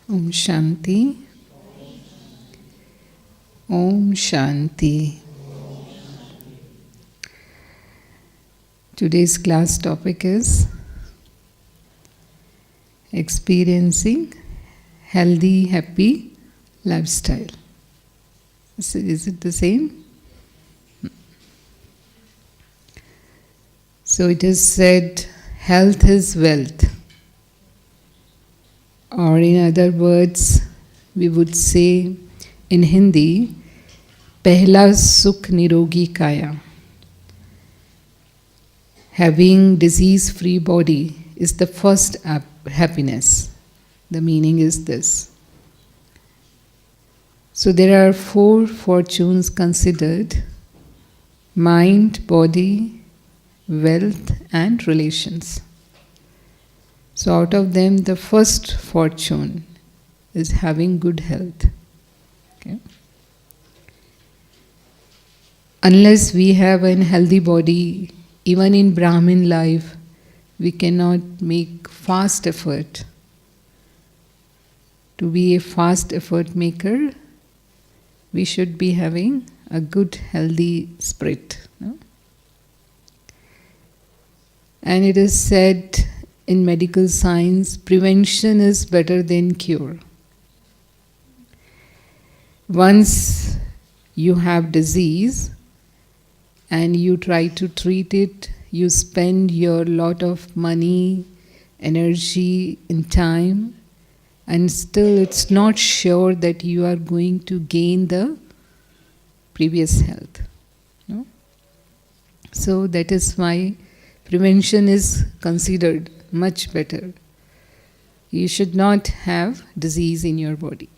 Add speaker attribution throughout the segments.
Speaker 1: Om Shanti. Om Shanti. Today's class topic is experiencing healthy, happy lifestyle. Is it the same? So it is said, health is wealth. Or in other words, we would say in Hindi, Pehla Sukh Nirogi Kaya. Having disease-free body is the first happiness. The meaning is this. So there are 4 fortunes considered: mind, body, wealth and relations. So out of them, the first fortune is having good health. Okay. Unless we have an healthy body, even in Brahmin life, we cannot make fast effort. To be a fast effort maker, we should be having a good, healthy spirit. No? And it is said in medical science, prevention is better than cure. Once you have disease and you try to treat it, you spend your lot of money, energy, and time, and still it's not sure that you are going to gain the previous health. No? So that is why prevention is considered much better. You should not have disease in your body.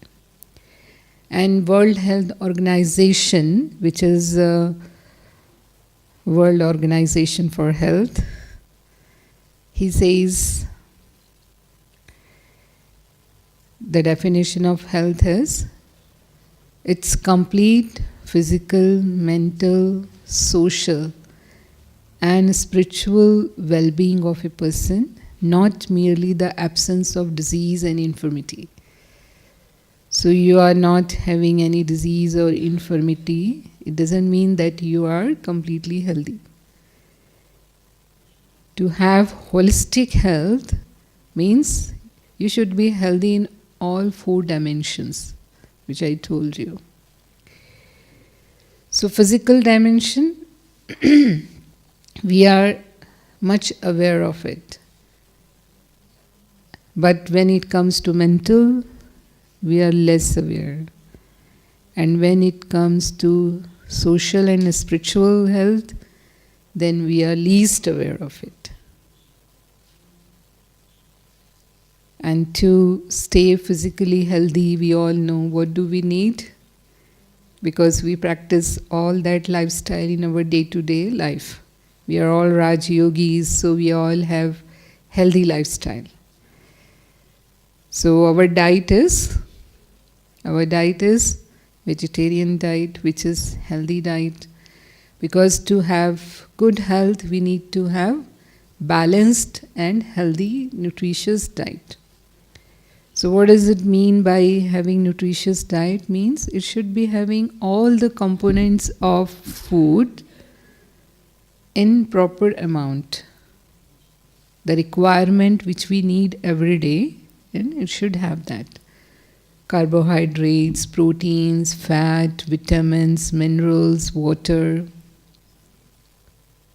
Speaker 1: And World Health Organization, which is a World Organization for Health, he says the definition of health is it's complete physical, mental, social and spiritual well-being of a person, not merely the absence of disease and infirmity. So you are not having any disease or infirmity, it doesn't mean that you are completely healthy. To have holistic health means you should be healthy in all 4 dimensions, which I told you. So physical dimension, we are much aware of it. But when it comes to mental, we are less aware. And when it comes to social and spiritual health, then we are least aware of it. And to stay physically healthy, we all know what do we need? Because we practice all that lifestyle in our day-to-day life. We are all Raj Yogis, so we all have healthy lifestyle. So our diet is vegetarian diet, which is healthy diet. Because to have good health, we need to have balanced and healthy, nutritious diet. So what does it mean by having nutritious diet? Means it should be having all the components of food in proper amount. The requirement which we need every day, and it should have that. Carbohydrates, proteins, fat, vitamins, minerals, water,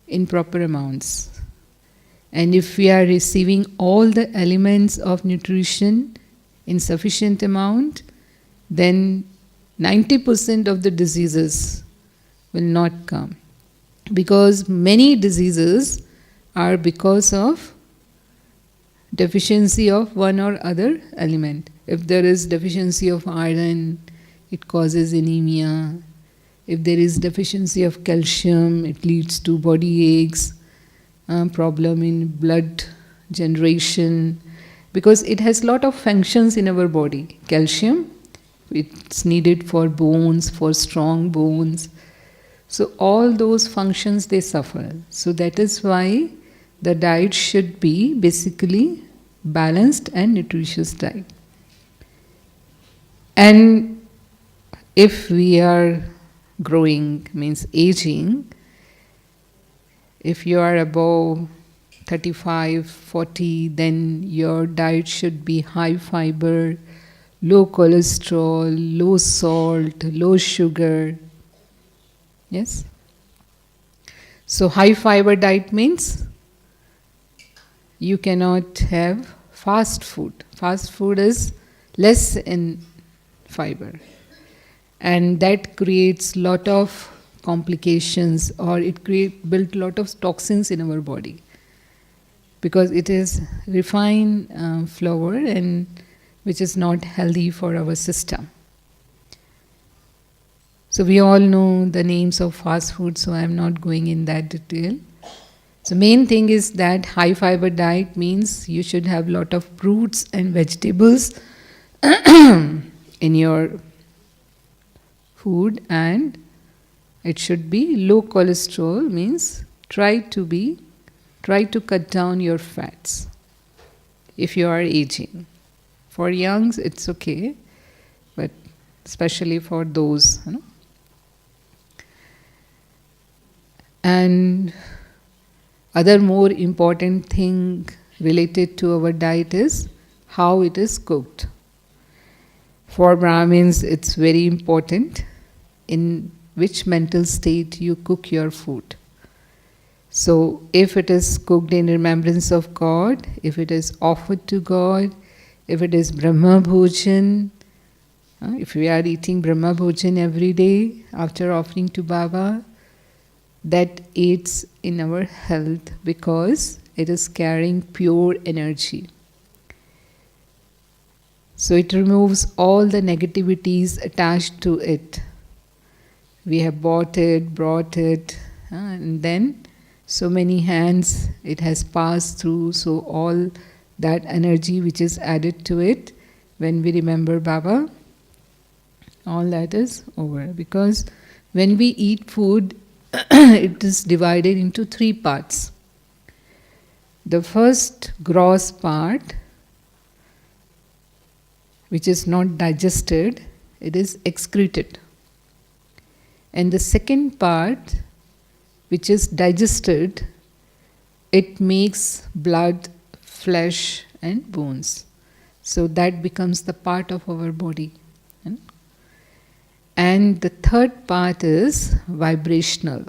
Speaker 1: in proper amounts. And if we are receiving all the elements of nutrition in sufficient amount, then 90% of the diseases will not come. Because many diseases are because of deficiency of one or other element. If there is deficiency of iron, it causes anemia. If there is deficiency of calcium, it leads to body aches, problem in blood generation, because it has lot of functions in our body. Calcium, it's needed for bones, for strong bones. So all those functions, they suffer. So that is why the diet should be basically balanced and nutritious diet. And if we are growing, means aging, if you are above 35, 40, then your diet should be high fiber, low cholesterol, low salt, low sugar. Yes? So high fiber diet means you cannot have fast food. Fast food is less in fiber. And that creates lot of complications, or it built lot of toxins in our body. Because it is refined flour, and which is not healthy for our system. So we all know the names of fast food, so I am not going in that detail. So main thing is that high fiber diet means you should have lot of fruits and vegetables in your food, and it should be low cholesterol, means try to cut down your fats if you are aging. For youngs it's okay, but especially for those, And other more important thing related to our diet is how it is cooked. For Brahmins, it's very important in which mental state you cook your food. So, if it is cooked in remembrance of God, if it is offered to God, if it is Brahma Bhojan, if we are eating Brahma Bhojan every day after offering to Baba, that aids in our health because it is carrying pure energy. So it removes all the negativities attached to it. We have brought it, and then so many hands it has passed through, so all that energy which is added to it, when we remember Baba, all that is over. Because when we eat food, it is divided into 3 parts. The first gross part, which is not digested, it is excreted. And the second part, which is digested, it makes blood, flesh and bones. So that becomes the part of our body. And the third part is vibrational,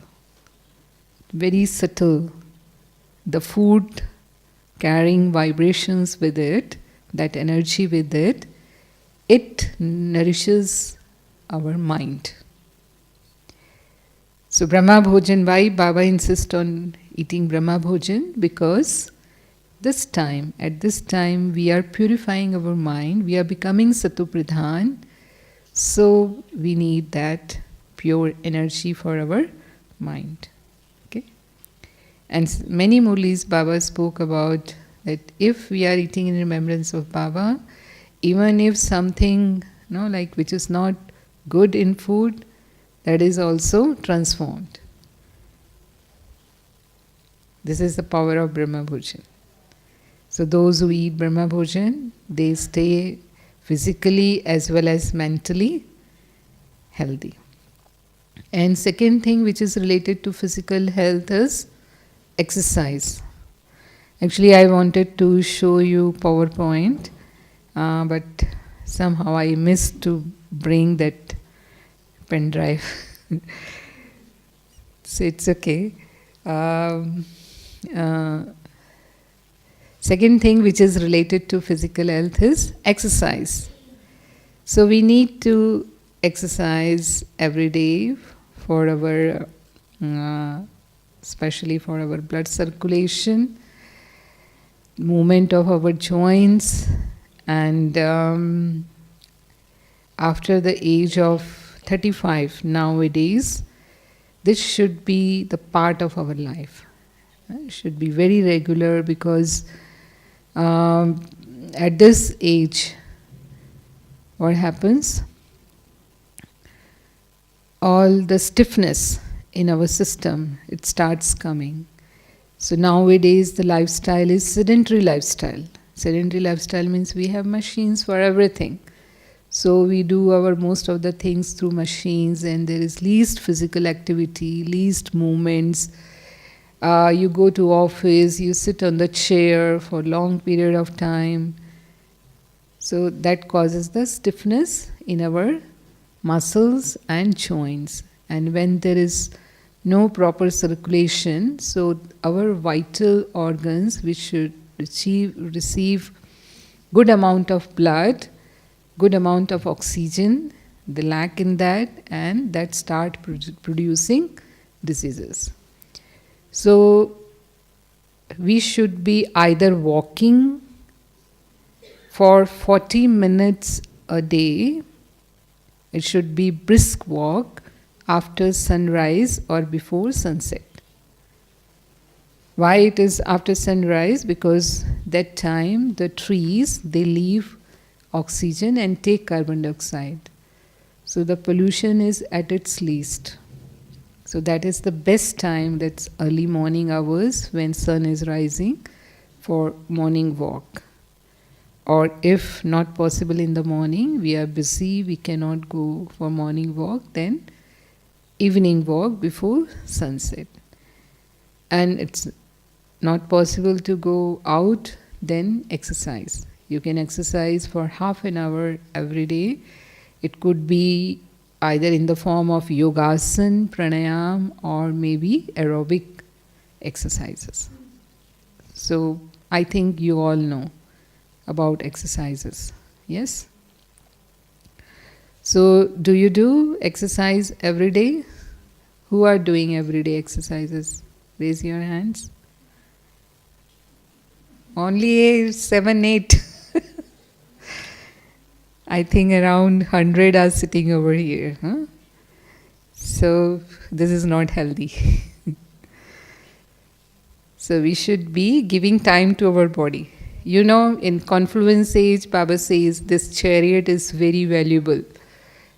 Speaker 1: very subtle. The food carrying vibrations with it, that energy with it, it nourishes our mind. So Brahma Bhojan, why Baba insists on eating Brahma Bhojan? Because at this time we are purifying our mind, we are becoming Satu Pradhan. So we need that pure energy for our mind. Okay? And many Murlis Baba spoke about that if we are eating in remembrance of Baba, even if something like which is not good in food, that is also transformed. This is the power of Brahma Bhojan. So those who eat Brahma Bhojan, they stay physically as well as mentally healthy. And second thing which is related to physical health is exercise. Actually, I wanted to show you PowerPoint, but somehow I missed to bring that pen drive. So it's okay. Second thing which is related to physical health is exercise. So we need to exercise every day for our, especially for our blood circulation, movement of our joints, and after the age of 35 nowadays, this should be the part of our life. It should be very regular, because at this age, what happens? All the stiffness in our system, it starts coming. So nowadays the lifestyle is sedentary lifestyle. Sedentary lifestyle means we have machines for everything. So we do our most of the things through machines, and there is least physical activity, least movements. You go to office, you sit on the chair for long period of time. So that causes the stiffness in our muscles and joints. And when there is no proper circulation, so our vital organs, which should receive good amount of blood, good amount of oxygen, they lack in that, and that start producing diseases. So we should be either walking for 40 minutes a day. It should be brisk walk after sunrise or before sunset. Why it is after sunrise? Because that time the trees, they leave oxygen and take carbon dioxide. So the pollution is at its least. So that is the best time, that's early morning hours when sun is rising, for morning walk. Or if not possible in the morning, we are busy, we cannot go for morning walk, then evening walk before sunset. And it's not possible to go out, then exercise. You can exercise for half an hour every day. It could be either in the form of yogasana, pranayam, or maybe aerobic exercises. So I think you all know about exercises. Yes? So do you do exercise every day? Who are doing everyday exercises? Raise your hands. Only 7, 8. I think around 100 are sitting over here. Huh? So this is not healthy. So we should be giving time to our body. You know, in confluence age, Baba says this chariot is very valuable,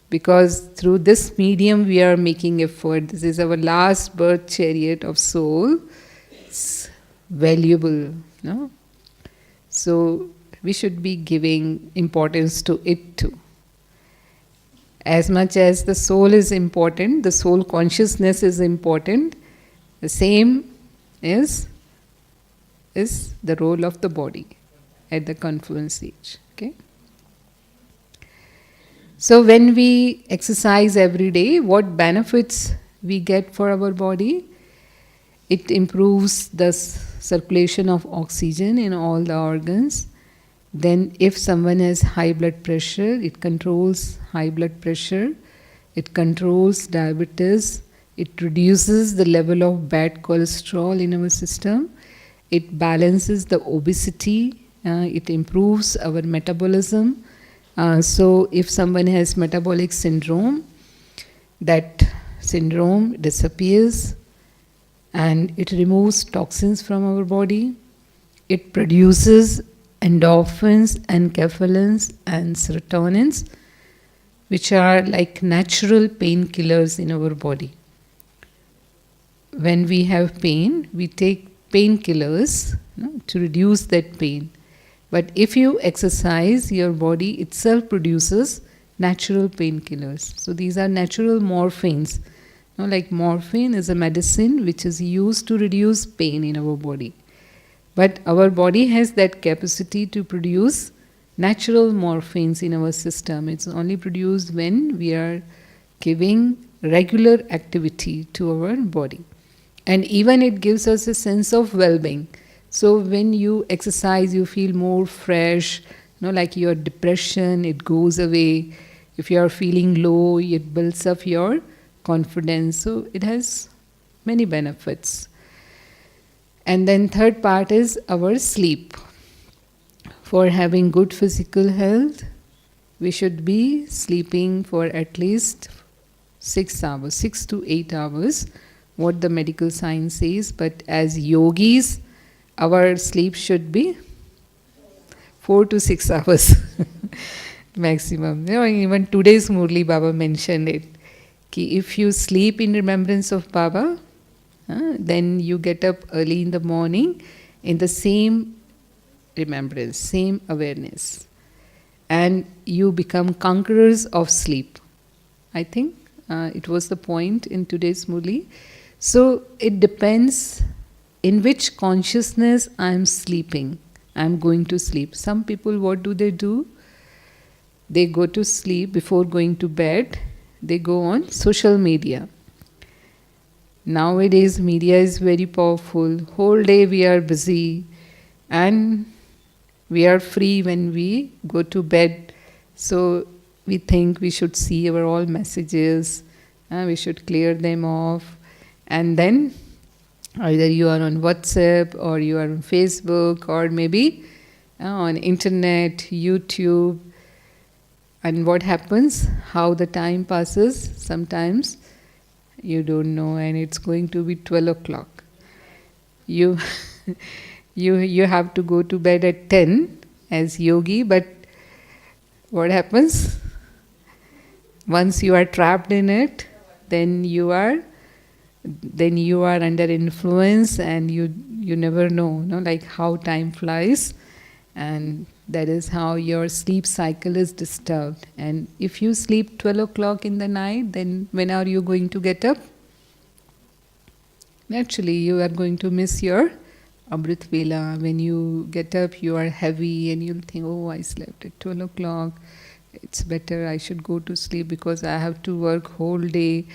Speaker 1: because through this medium we are making effort. This is our last birth chariot of soul. It's valuable, no? So we should be giving importance to it too. As much as the soul is important, the soul consciousness is important, the same is the role of the body at the confluence age. Okay? So when we exercise every day, what benefits we get for our body? It improves the circulation of oxygen in all the organs. Then if someone has high blood pressure, it controls high blood pressure. It controls diabetes. It reduces the level of bad cholesterol in our system. It balances the obesity. It improves our metabolism. So if someone has metabolic syndrome, that syndrome disappears, and it removes toxins from our body. It produces endorphins, enkephalins, and serotonins, which are like natural painkillers in our body. When we have pain, we take painkillers to reduce that pain. But if you exercise, your body itself produces natural painkillers. So these are natural morphines. Like morphine is a medicine which is used to reduce pain in our body. But our body has that capacity to produce natural morphines in our system. It's only produced when we are giving regular activity to our body. And even it gives us a sense of well-being. So when you exercise, you feel more fresh, like your depression, it goes away. If you are feeling low, it builds up your confidence. So it has many benefits. And then third part is our sleep. For having good physical health, we should be sleeping for at least 6 hours, 6 to 8 hours, what the medical science says. But as yogis, our sleep should be 4 to 6 hours maximum. Even today's Murli Baba mentioned it. Ki if you sleep in remembrance of Baba, then you get up early in the morning in the same remembrance, same awareness. and you become conquerors of sleep. I think it was the point in today's Murli. So it depends in which consciousness I'm sleeping. I'm going to sleep. Some people, what do? They go to sleep before going to bed. They go on social media. Nowadays, media is very powerful. Whole day we are busy, and we are free when we go to bed. So we think we should see our all messages. We should clear them off, and then either you are on WhatsApp or you are on Facebook or maybe on internet, YouTube. And what happens? How the time passes? Sometimes you don't know, and it's going to be 12 o'clock. You, you have to go to bed at 10 as yogi, but what happens? Once you are trapped in it, then you are under influence, and you never know, like how time flies, and that is how your sleep cycle is disturbed. And if you sleep 12 o'clock in the night, then when are you going to get up? Naturally, you are going to miss your Amrit Vela. When you get up, you are heavy and you'll think, oh, I slept at 12 o'clock. It's better I should go to sleep because I have to work whole day.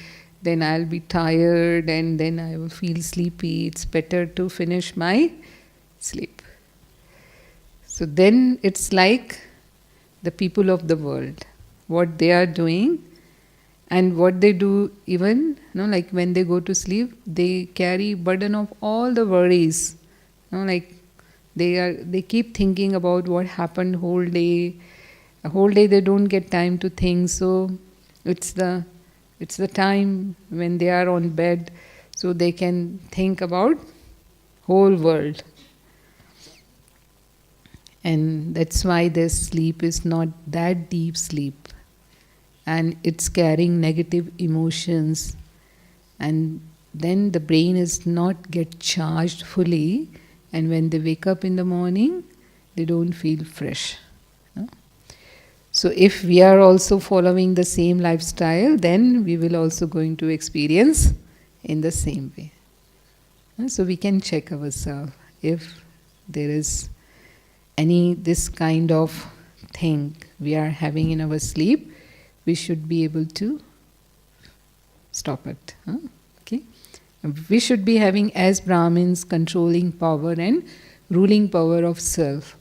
Speaker 1: Then I'll be tired and then I will feel sleepy. It's better to finish my sleep. So then it's like the people of the world, what they are doing and what they do, even like when they go to sleep, they carry burden of all the worries. Like they keep thinking about what happened whole day. A whole day they don't get time to think. So it's the time when they are on bed, so they can think about whole world. And that's why their sleep is not that deep sleep, and it's carrying negative emotions, and then the brain is not get charged fully, and when they wake up in the morning, they don't feel fresh. So if we are also following the same lifestyle, then we will also going to experience in the same way. So we can check ourselves if there is any this kind of thing we are having in our sleep, we should be able to stop it. Okay, we should be having as Brahmins controlling power and ruling power of self.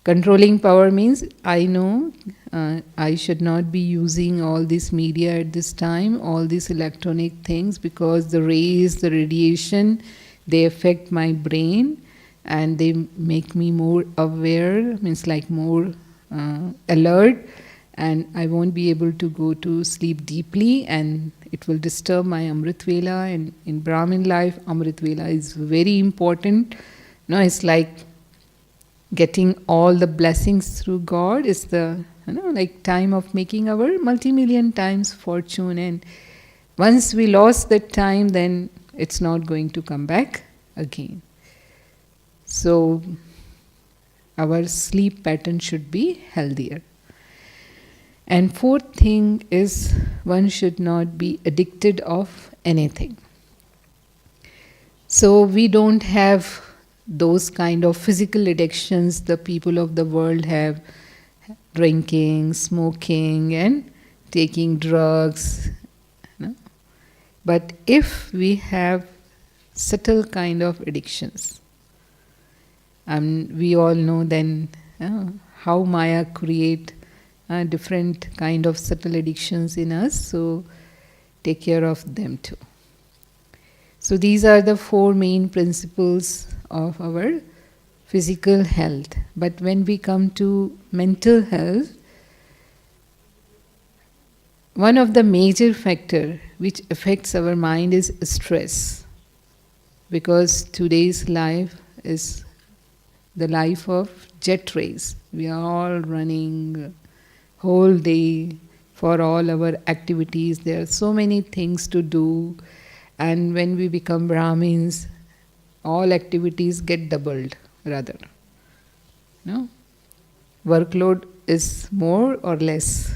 Speaker 1: Controlling power means I know I should not be using all this media at this time, all these electronic things, because the rays, the radiation, they affect my brain and they make me more aware, means like more alert, and I won't be able to go to sleep deeply, and it will disturb my Amrit Vela. And in Brahmin life, Amrit Vela is very important. It's like getting all the blessings through God is the like time of making our multi-million times fortune, and once we lost that time, then it's not going to come back again. So our sleep pattern should be healthier. And fourth thing is, one should not be addicted of anything. So we don't have those kind of physical addictions the people of the world have, drinking, smoking and taking drugs. But if we have subtle kind of addictions, we all know then how Maya create different kind of subtle addictions in us, so take care of them too. So these are the four main principles of our physical health. But when we come to mental health, one of the major factor which affects our mind is stress, because today's life is the life of jet race. We are all running whole day for all our activities. There are so many things to do, and when we become Brahmins, all activities get doubled rather. Workload is more or less?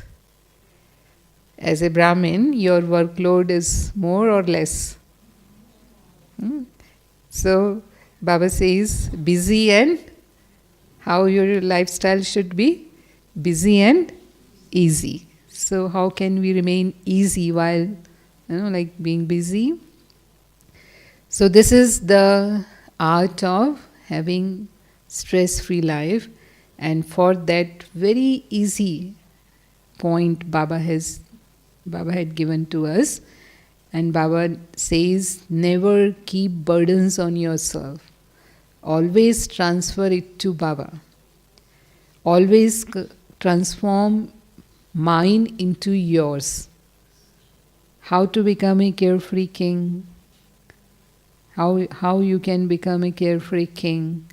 Speaker 1: As a Brahmin, your workload is more or less. Hmm? So, Baba says, busy and how your lifestyle should be? Busy and easy. So, how can we remain easy while, like being busy? So, this is the art of having stress-free life, and for that very easy point Baba had given to us, and Baba says, never keep burdens on yourself. Always transfer it to Baba. Always transform mine into yours. How to become a carefree king? How you can become a carefree king?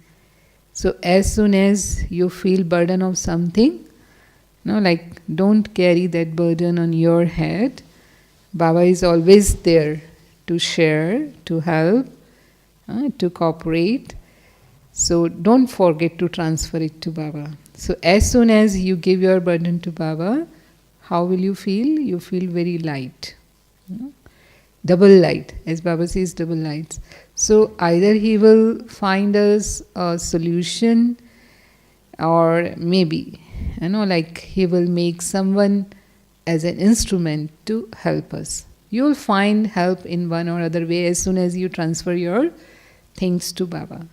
Speaker 1: So as soon as you feel burden of something, like don't carry that burden on your head. Baba is always there to share, to help, to cooperate. So don't forget to transfer it to Baba. So as soon as you give your burden to Baba, how will you feel? You feel very light. Double light, as Baba says, double lights. So either he will find us a solution, or maybe, like he will make someone as an instrument to help us. You will find help in one or other way as soon as you transfer your things to Baba.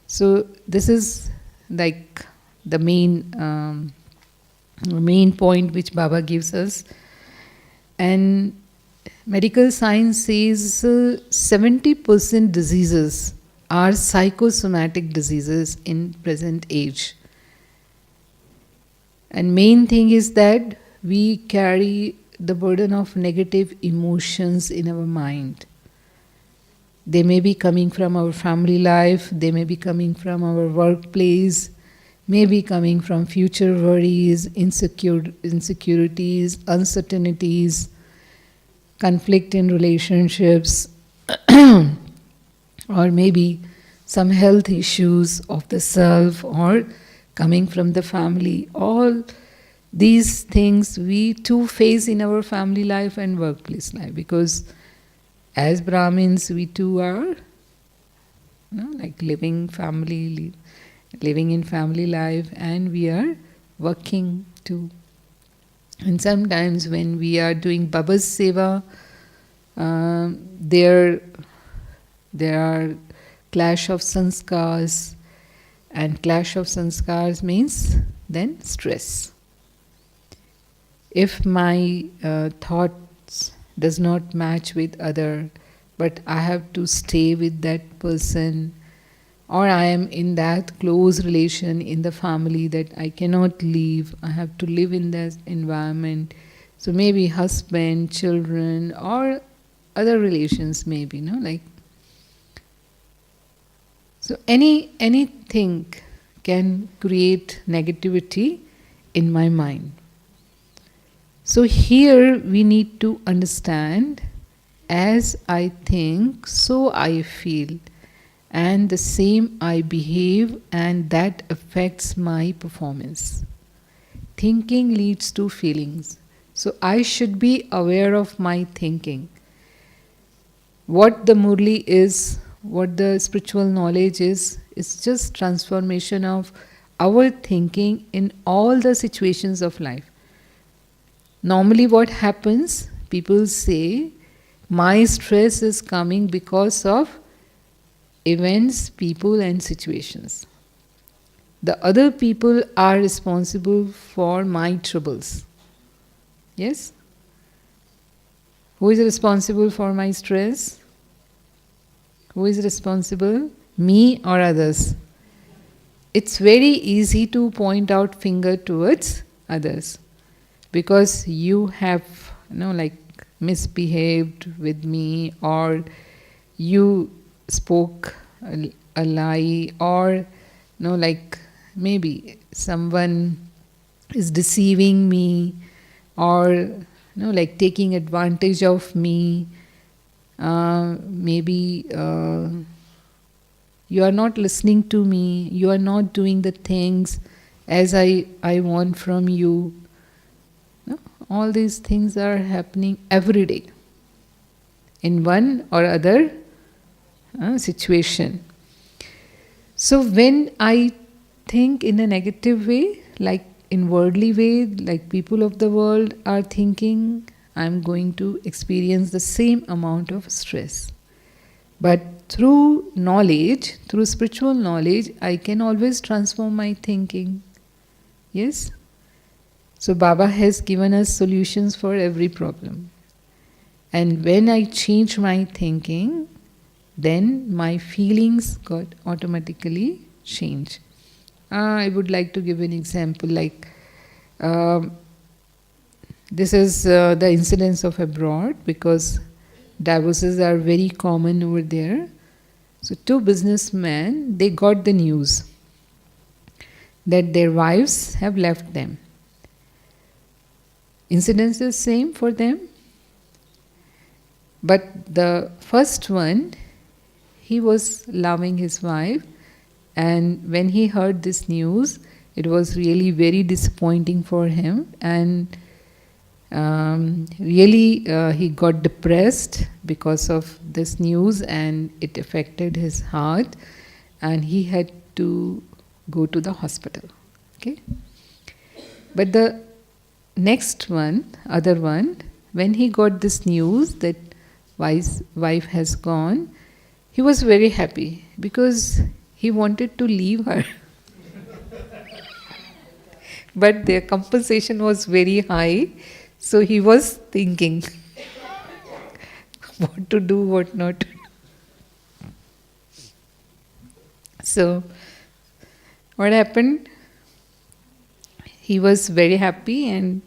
Speaker 1: So this is like the main point which Baba gives us. And medical science says 70% diseases are psychosomatic diseases in present age. And main thing is that we carry the burden of negative emotions in our mind. They may be coming from our family life, they may be coming from our workplace, may be coming from future worries, insecurities, uncertainties, conflict in relationships, or maybe some health issues of the self, or coming from the family. All these things we too face in our family life and workplace life, because as Brahmins we too are like living in family life, and we are working too. And sometimes when we are doing Baba's seva, there are clash of sanskars, and clash of sanskars means then stress. If my thoughts does not match with other, but I have to stay with that person, or I am in that close relation in the family that I cannot leave, I have to live in that environment. So maybe husband, children, or other relations maybe, like. So anything can create negativity in my mind. So here we need to understand, as I think, so I feel, and the same I behave, and that affects my performance. Thinking leads to feelings. So I should be aware of my thinking. What the Murli is, what the spiritual knowledge is, it's just transformation of our thinking in all the situations of life. Normally what happens, people say, my stress is coming because of events, people and situations. The other people are responsible for my troubles. Yes? Who is responsible for my stress? Who is responsible? Me or others? It's very easy to point out finger towards others, because you have, like misbehaved with me, or you spoke a lie, or like maybe someone is deceiving me, or like taking advantage of me. Maybe you are not listening to me, you are not doing the things as I want from you. No? All these things are happening every day in one or other situation. So when I think in a negative way, like in worldly way, like people of the world are thinking, I'm going to experience the same amount of stress. But through knowledge, through spiritual knowledge, I can always transform my thinking. Yes? So Baba has given us solutions for every problem. And when I change my thinking, then my feelings got automatically changed. I would like to give an example, like this is the incidence of abroad, because divorces are very common over there. So two businessmen, they got the news that their wives have left them. Incidence is same for them. But the first one, he was loving his wife, and when he heard this news, it was really very disappointing for him, and he got depressed because of this news, and it affected his heart, and he had to go to the hospital. Okay, but the next one, other one, when he got this news that wife has gone, he was very happy because he wanted to leave her. But their compensation was very high, so he was thinking what to do, what not to do. So, what happened? He was very happy, and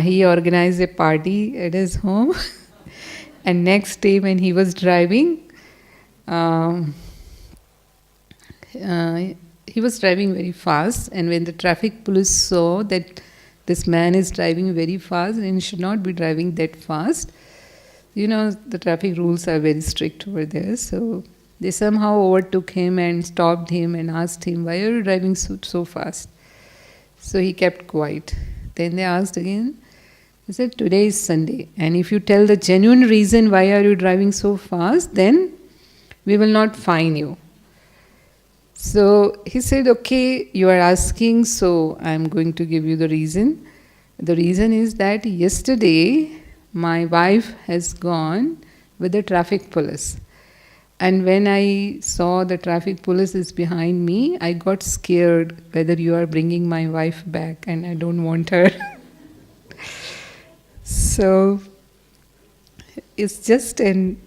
Speaker 1: he organized a party at his home. And next day when he was driving, he was driving very fast, and when the traffic police saw that this man is driving very fast and he should not be driving that fast, the traffic rules are very strict over there, so they somehow overtook him and stopped him and asked him, why are you driving so fast? So he kept quiet. Then they asked again. He said, today is Sunday, and if you tell the genuine reason why are you driving so fast, then we will not fine you. So he said, okay, you are asking, so I am going to give you the reason. The reason is that yesterday my wife has gone with the traffic police. And when I saw the traffic police is behind me, I got scared whether you are bringing my wife back, and I don't want her. So it's just an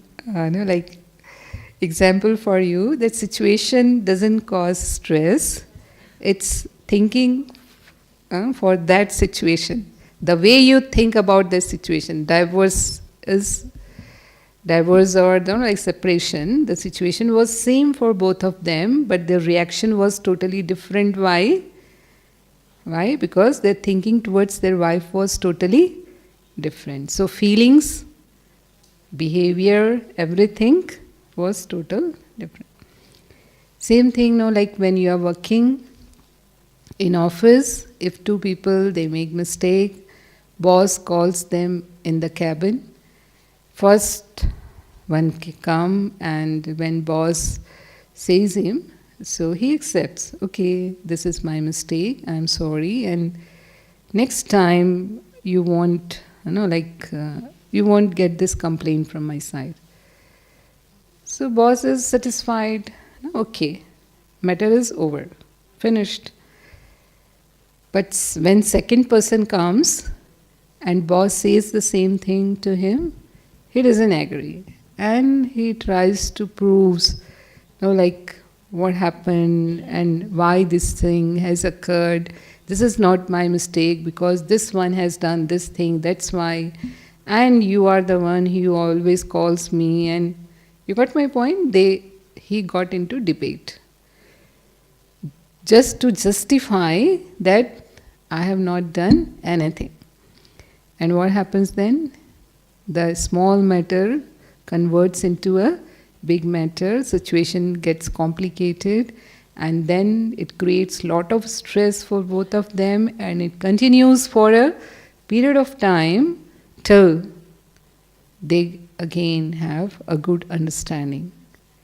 Speaker 1: example for you that situation doesn't cause stress. It's thinking for that situation. The way you think about the situation, divorce or separation, the situation was same for both of them, but their reaction was totally different. Why? Why? Because their thinking towards their wife was totally different. So feelings, behavior, everything was total different. Same thing now, like when you are working in office, if two people, they make mistake, boss calls them in the cabin. First one come, and when boss says him, so he accepts, okay, this is my mistake, I'm sorry, and next time you won't, you won't get this complaint from my side. So boss is satisfied, okay, matter is over, finished. But when second person comes and boss says the same thing to him, he doesn't agree, and he tries to prove, what happened and why this thing has occurred. This is not my mistake because this one has done this thing, that's why. And you are the one who always calls me, and you got my point? He got into debate. Just to justify that I have not done anything. And what happens then? The small matter converts into a big matter, situation gets complicated, and then it creates lot of stress for both of them, and it continues for a period of time till they again have a good understanding.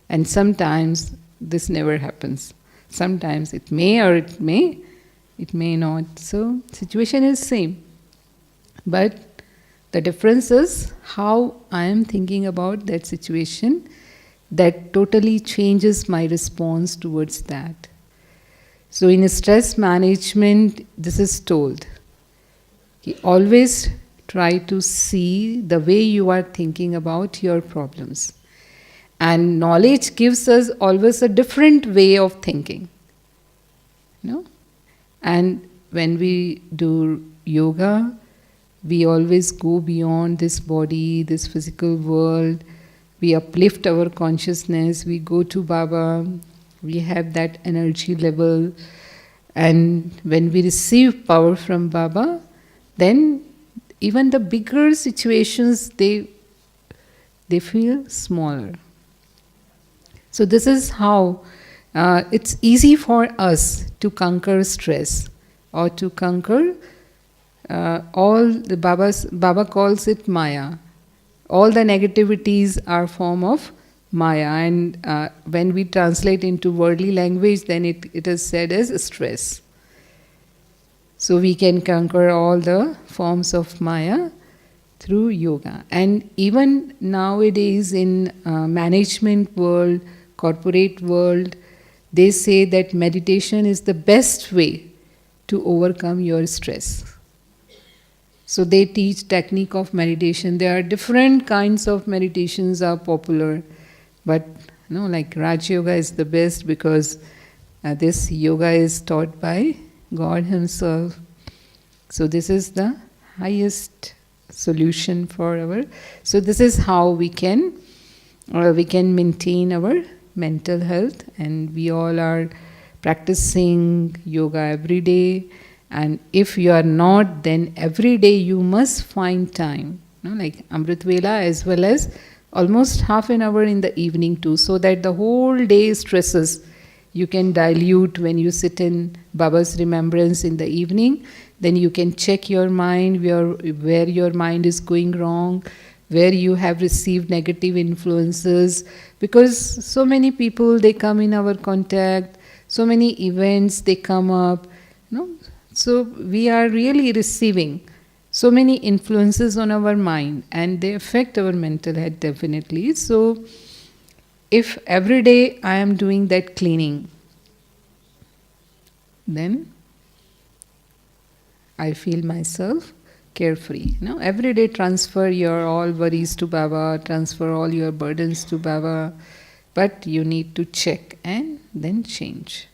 Speaker 1: And sometimes this never happens. Sometimes it may or it may not. So situation is same. But the difference is how I am thinking about that situation that totally changes my response towards that. So in stress management, this is told. Always try to see the way you are thinking about your problems. And knowledge gives us always a different way of thinking. No? And when we do yoga, we always go beyond this body, this physical world. We uplift our consciousness, we go to Baba, we have that energy level. And when we receive power from Baba, then even the bigger situations, they feel smaller. So this is how it's easy for us to conquer stress or to conquer all the Baba calls it Maya. All the negativities are form of Maya, and when we translate into worldly language, then it is said as stress. So we can conquer all the forms of Maya through yoga. And even nowadays in management world, corporate world, they say that meditation is the best way to overcome your stress. So they teach technique of meditation. There are different kinds of meditations are popular, but like Raj Yoga is the best because this yoga is taught by God Himself. So this is the highest solution for our. So this is how we can maintain our mental health, and we all are practicing yoga every day. And if you are not, then every day you must find time, like Amrit Vela, as well as almost half an hour in the evening too, so that the whole day stresses you can dilute when you sit in Baba's remembrance in the evening. Then you can check your mind, where your mind is going wrong, where you have received negative influences. Because so many people, they come in our contact, so many events, they come up, So we are really receiving so many influences on our mind, and they affect our mental health definitely. So if every day I am doing that cleaning, then I feel myself carefree. Every day transfer your all worries to Baba, transfer all your burdens to Baba, but you need to check and then change.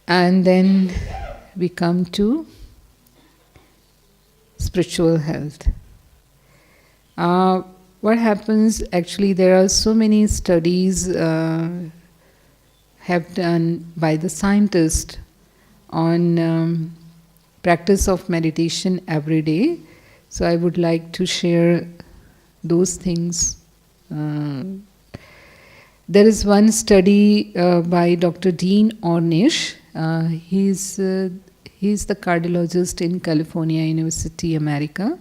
Speaker 1: And then we come to spiritual health. What happens, actually, there are so many studies have done by the scientists on practice of meditation every day. So I would like to share those things. There is one study by Dr. Dean Ornish. He's the cardiologist in California University, America.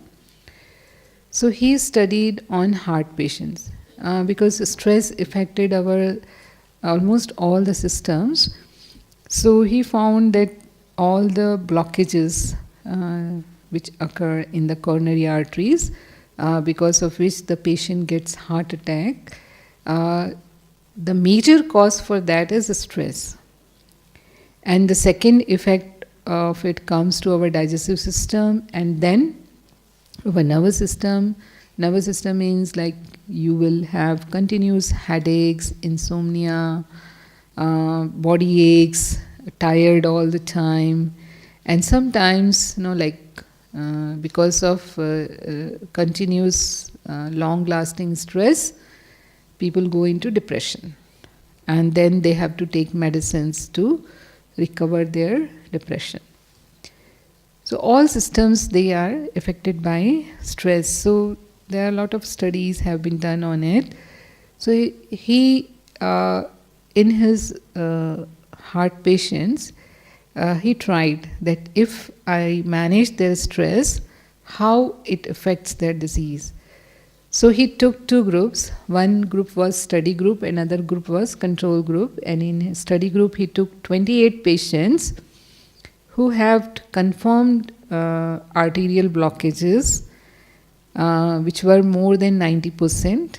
Speaker 1: So he studied on heart patients because stress affected our almost all the systems. So he found that all the blockages which occur in the coronary arteries, because of which the patient gets heart attack, the major cause for that is stress. And the second effect of it comes to our digestive system, and then our nervous system. Nervous system means like you will have continuous headaches, insomnia, body aches, tired all the time, and sometimes because of continuous long-lasting stress, people go into depression, and then they have to take medicines to recover their depression. So all systems, they are affected by stress. So there are a lot of studies have been done on it. So he in his heart patients, he tried that if I manage their stress, how it affects their disease. So he took two groups. One group was study group, another group was control group. And in his study group, he took 28 patients who have confirmed arterial blockages, which were more than 90%.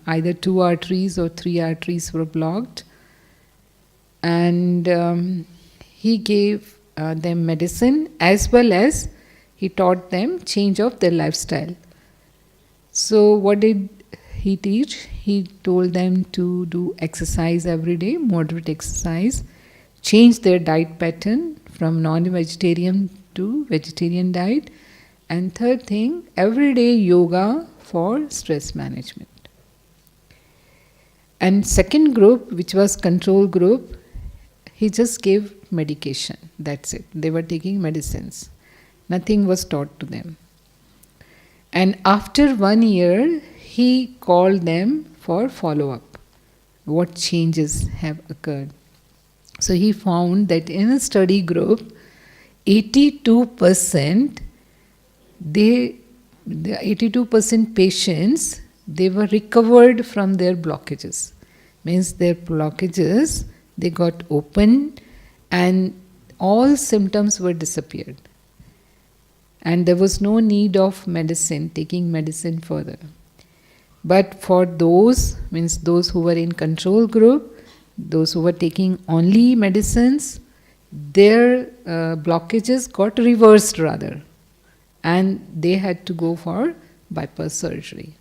Speaker 1: Either 2 arteries or 3 arteries were blocked. And he gave them medicine, as well as he taught them change of their lifestyle. So what did he teach? He told them to do exercise every day, moderate exercise, change their diet pattern from non-vegetarian to vegetarian diet, and third thing, everyday yoga for stress management. And second group, which was control group, he just gave medication. That's it. They were taking medicines. Nothing was taught to them. And after 1 year, he called them for follow-up. What changes have occurred? So he found that in a study group, 82%, the 82% patients, they were recovered from their blockages. Means their blockages, they got open and all symptoms were disappeared. And there was no need of medicine, taking medicine further. But for those, means those who were in control group, those who were taking only medicines, their blockages got reversed rather. And they had to go for bypass surgery.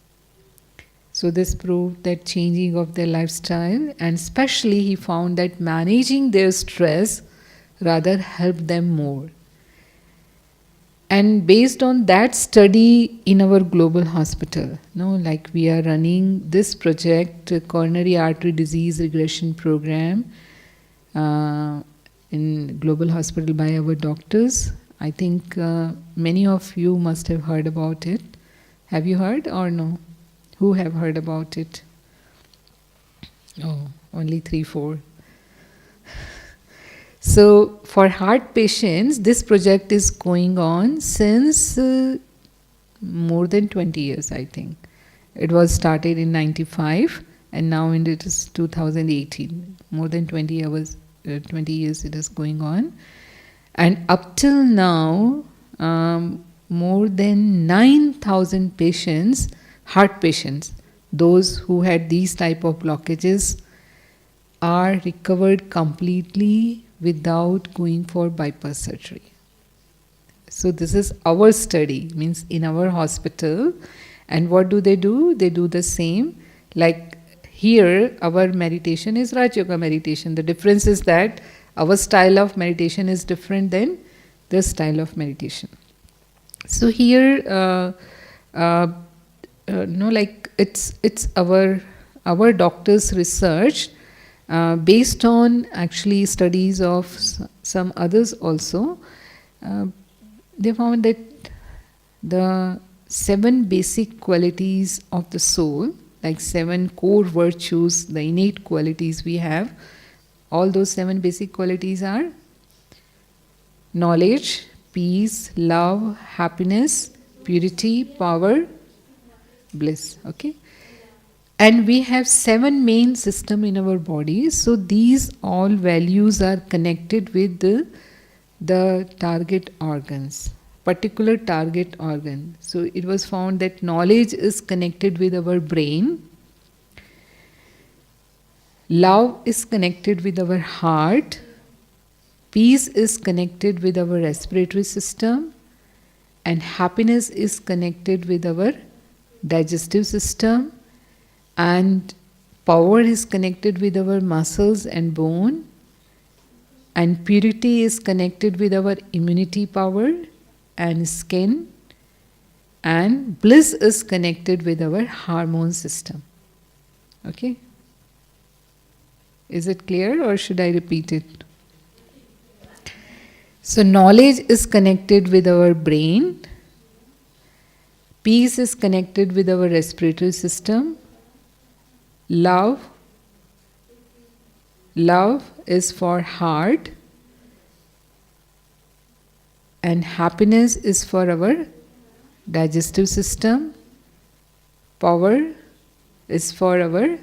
Speaker 1: So this proved that changing of their lifestyle, and especially he found that managing their stress rather helped them more. And based on that study in our global hospital, like we are running this project, coronary artery disease regression program in global hospital by our doctors. I think many of you must have heard about it. Have you heard or no? Who have heard about it? Oh, only 3-4. So for heart patients, this project is going on since more than 20 years, I think. It was started in 95 and now it is 2018. More than 20 years it is going on. And up till now, more than 9,000 patients, heart patients, those who had these type of blockages, are recovered completely without going for bypass surgery. So this is our study, means in our hospital. And what do? They do the same. Like here, our meditation is Raj Yoga meditation. The difference is that our style of meditation is different than their style of meditation. So here, like it's our doctors' research based on actually studies of some others also. They found that the 7 basic qualities of the soul, like 7 core virtues, the innate qualities we have, all those 7 basic qualities are knowledge, peace, love, happiness, purity, power, bliss. Okay? And we have 7 main systems in our body. So these all values are connected with the target organs, particular target organ. So it was found that knowledge is connected with our brain. Love is connected with our heart. Peace is connected with our respiratory system. And happiness is connected with our digestive system. And power is connected with our muscles and bone. And purity is connected with our immunity power and skin. And bliss is connected with our hormone system. Okay? Is it clear or should I repeat it? So knowledge is connected with our brain. Peace is connected with our respiratory system. Love Love is for heart, and happiness is for our digestive system. Power is for our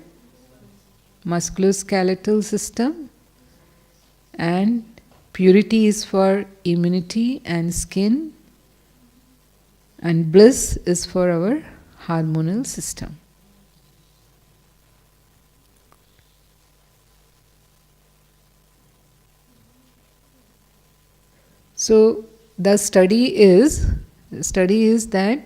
Speaker 1: musculoskeletal system, and purity is for immunity and skin, and bliss is for our hormonal system. So the study is that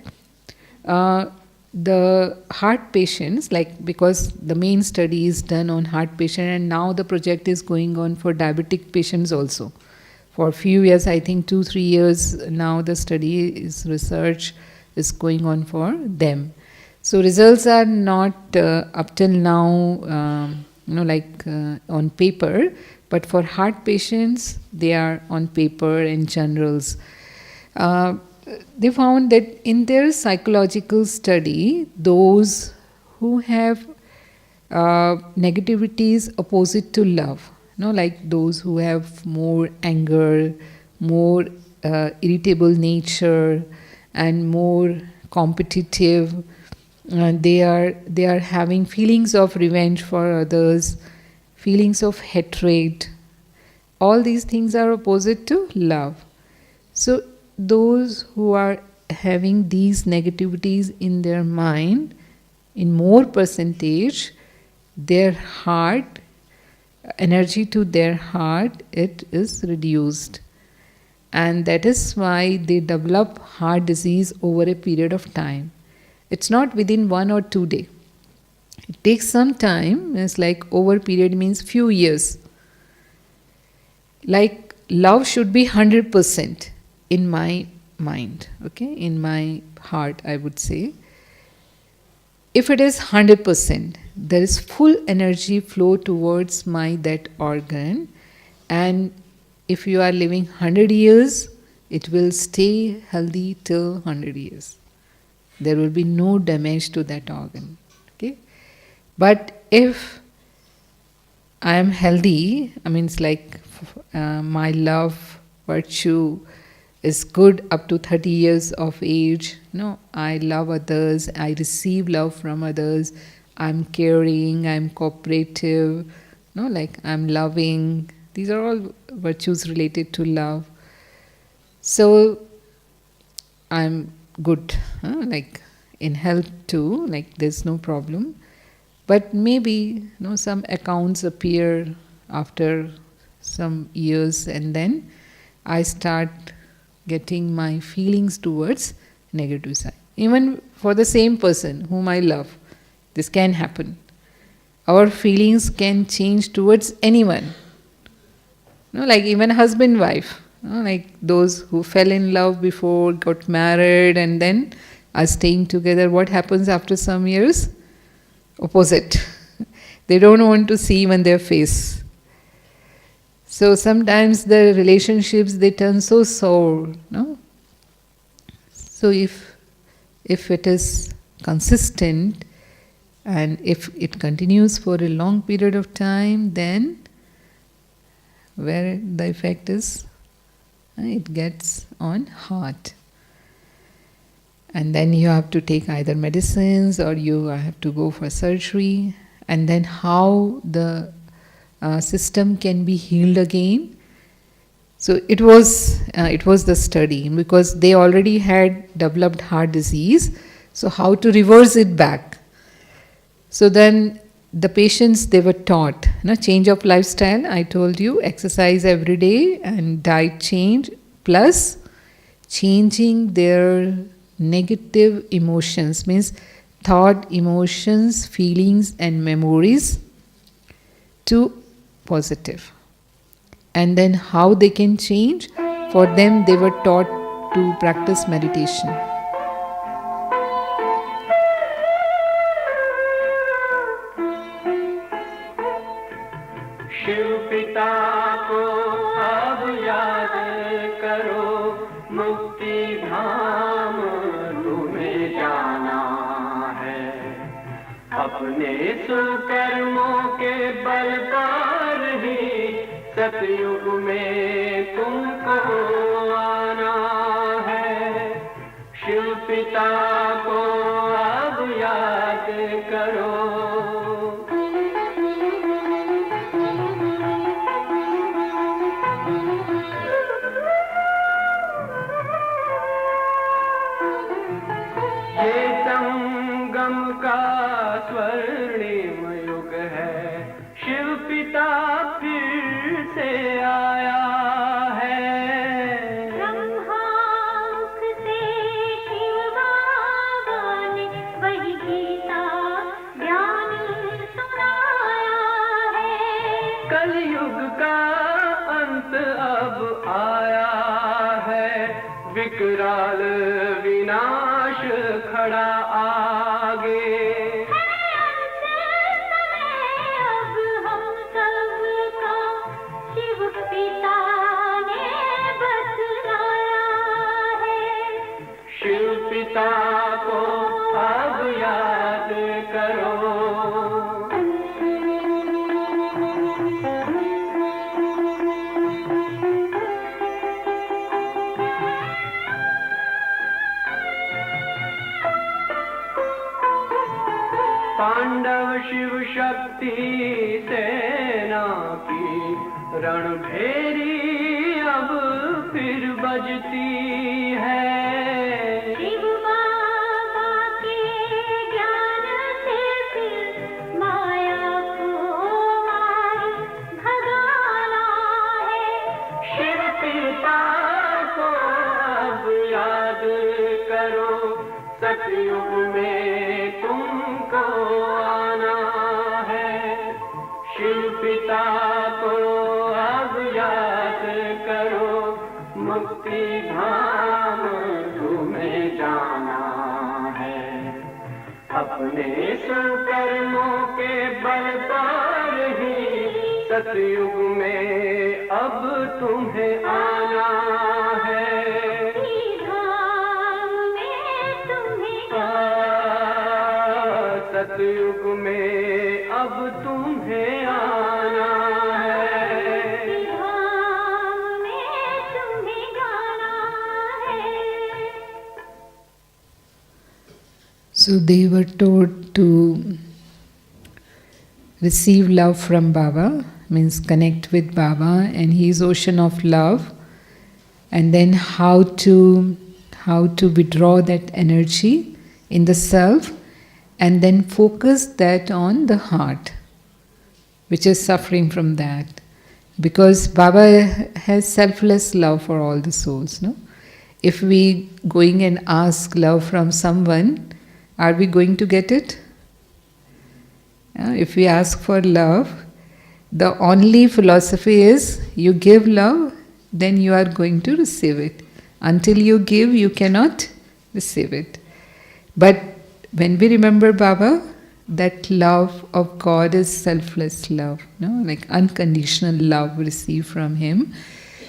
Speaker 1: the heart patients, like, because the main study is done on heart patient, and now the project is going on for diabetic patients also. For a few years, I think 2-3 years now, the study is research is going on for them. So results are not up till now, on paper, but for heart patients, they are on paper in journals. They found that in their psychological study, those who have negativities opposite to love, like those who have more anger, more irritable nature, and more competitive, they are having feelings of revenge for others, feelings of hatred. All these things are opposite to love. So those who are having these negativities in their mind, in more percentage, their heart, energy to their heart, it is reduced. And that is why they develop heart disease over a period of time. It's not within 1 or 2 days. It takes some time. It's like over period means few years. Like love should be 100% in my mind, okay, in my heart, I would say. If it is 100%, there is full energy flow towards that organ, and if you are living 100 years, it will stay healthy till 100 years. There will be no damage to that organ, okay. But if I am healthy, it's like my love virtue is good up to 30 years of age. I love others, I receive love from others, I'm caring, I'm cooperative, like I'm loving. These are all virtues related to love. So I'm good, like in health too, like there's no problem. But maybe some accounts appear after some years, and then I start getting my feelings towards negative side. Even for the same person whom I love, this can happen. Our feelings can change towards anyone. Like even husband, wife. Like those who fell in love before, got married, and then are staying together. What happens after some years? Opposite. They don't want to see even their face. So sometimes the relationships, they turn so sour, So if it is consistent and if it continues for a long period of time, then where the effect is, it gets on heart. And then you have to take either medicines or you have to go for surgery. And then how the system can be healed again. So it was the study, because they already had developed heart disease. So how to reverse it back? So then the patients, they were taught, change of lifestyle. I told you, exercise every day and diet change, plus changing their negative emotions, means thought, emotions, feelings and memories to positive. And then how they can change? For them, they were taught to practice meditation.
Speaker 2: Shiv पिता को अब याद करो, मुक्ति धाम तुम्हें जाना है। अपने सुकर्मों के बल पर सतयुग में तुमको आना है, शिव पिता को अब याद करो। ये संगम का स्वर्णिम युग है, शिव पिता फिर से आया है।
Speaker 3: ब्रह्मामुख से शिव बाबा ने वही गीता ज्ञान सुनाया है।
Speaker 2: कलयुग का अंत अब आया है, विकराल विनाश खड़ा आगे।
Speaker 3: अब हम सबका शिव पिता ने बतलाया है।
Speaker 2: शिव पिता को अब याद करो। पांडव शिव शक्ति सेना की रणभेरी अब फिर बजती है।
Speaker 3: शिव बाबा के ज्ञान से फिर माया को मार भगाना है।
Speaker 2: शिव पिता को अब याद करो, सतयुग में तुमको आना है, शिव पिता को अब याद करो। मुक्ति धाम तुम्हें जाना है, अपने सुकर्मों के बल पर ही सतयुग में अब तुम्हें आना है। सतयुग में अब तुम्हें आना है।
Speaker 3: धाम में तुम्हें जाना है।
Speaker 1: So they were told to receive love from Baba, means connect with Baba, and he is ocean of love, and then how to withdraw that energy in the self, and then focus that on the heart, which is suffering from that. Because Baba has selfless love for all the souls, no? If we going and ask love from someone, are we going to get it? If we ask for love, the only philosophy is you give love, then you are going to receive it. Until you give, you cannot receive it. But when we remember Baba, that love of God is selfless love, no? Like unconditional love received from Him.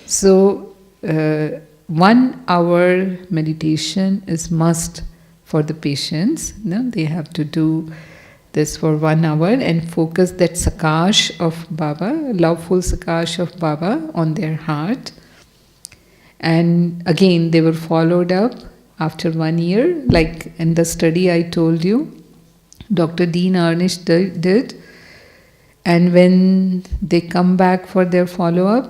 Speaker 1: So 1 hour meditation is must for the patients. No? They have to do this for 1 hour and focus that sakash of Baba, loveful sakash of Baba on their heart. And again, they were followed up after 1 year, like in the study I told you, Dr. Dean Arnish did. And when they come back for their follow-up,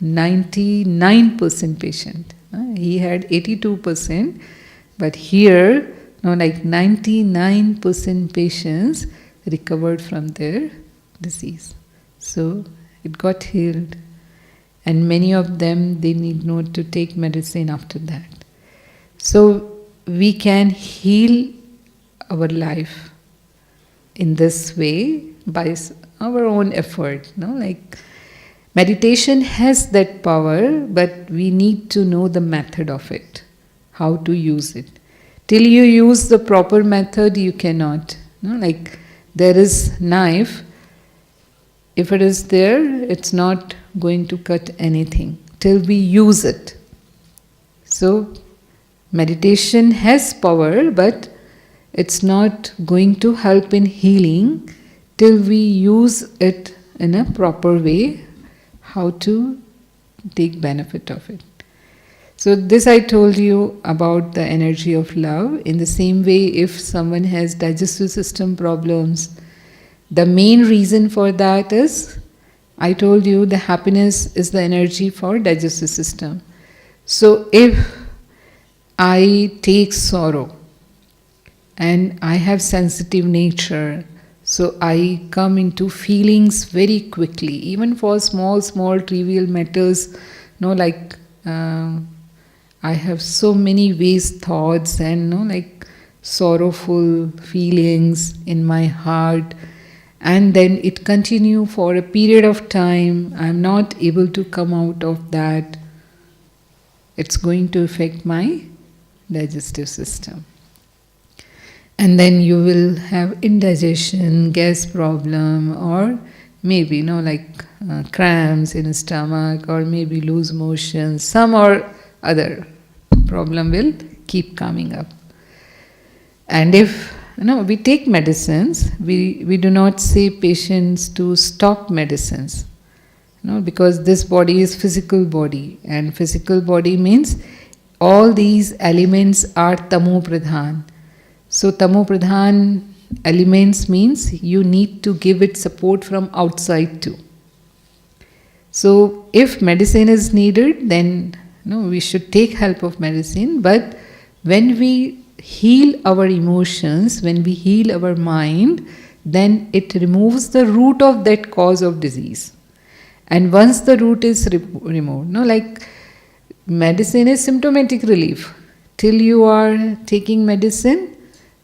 Speaker 1: 99% patient. He had 82%, but here, like 99% patients recovered from their disease. So it got healed. And many of them, they need not to take medicine after that. So we can heal our life in this way by our own effort. No? Like meditation has that power, but we need to know the method of it, how to use it. Till you use the proper method, you cannot. No? Like there is knife, if it is there, it's not going to cut anything till we use it. So meditation has power, but it's not going to help in healing till we use it in a proper way, how to take benefit of it. So this I told you about the energy of love. In the same way, if someone has digestive system problems, the main reason for that is, I told you, the happiness is the energy for digestive system. So if I take sorrow and I have sensitive nature, so I come into feelings very quickly, even for small trivial matters, like I have so many waste thoughts and like sorrowful feelings in my heart, and then it continue for a period of time. I am not able to come out of that. It's going to affect my digestive system. And then you will have indigestion, gas problem, or maybe like cramps in the stomach, or maybe loose motion, some or other problem will keep coming up. And if we take medicines, we do not say patients to stop medicines, because this body is physical body, and physical body means all these elements are tamo pradhan. So tamo pradhan elements means you need to give it support from outside too. So if medicine is needed, then we should take help of medicine. But when we heal our emotions, when we heal our mind, then it removes the root of that cause of disease. And once the root is removed, like medicine is symptomatic relief. Till you are taking medicine,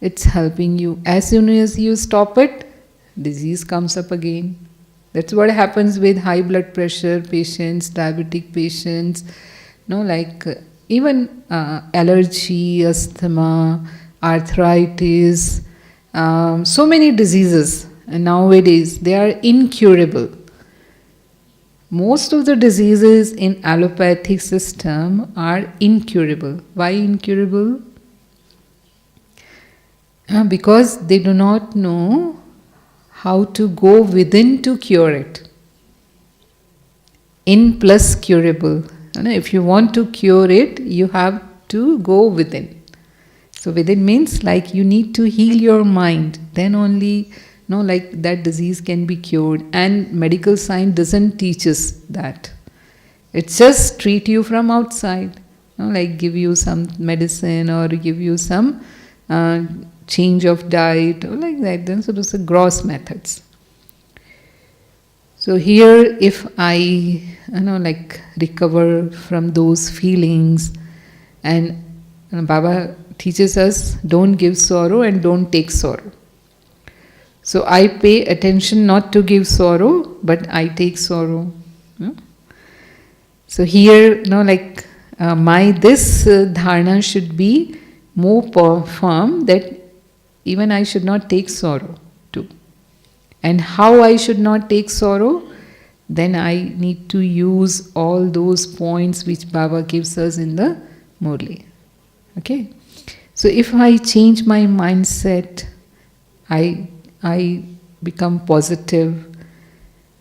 Speaker 1: it's helping you. As soon as you stop it, disease comes up again. That's what happens with high blood pressure patients, diabetic patients, like even allergy, asthma, arthritis, so many diseases. And nowadays, they are incurable. Most of the diseases in allopathic system are incurable. Why incurable? Because they do not know how to go within to cure it. In plus curable. If you want to cure it, you have to go within. So within means like you need to heal your mind. Then only like that disease can be cured. And medical science doesn't teach us that. It just treat you from outside. Like give you some medicine or give you some change of diet or like that. Then so those are gross methods. So here if I like recover from those feelings, and Baba teaches us don't give sorrow and don't take sorrow. So I pay attention not to give sorrow, but I take sorrow. So here like my this dharana should be more firm, that even I should not take sorrow too. And how I should not take sorrow? Then I need to use all those points which Baba gives us in the Murli. Okay? So if I change my mindset, I become positive,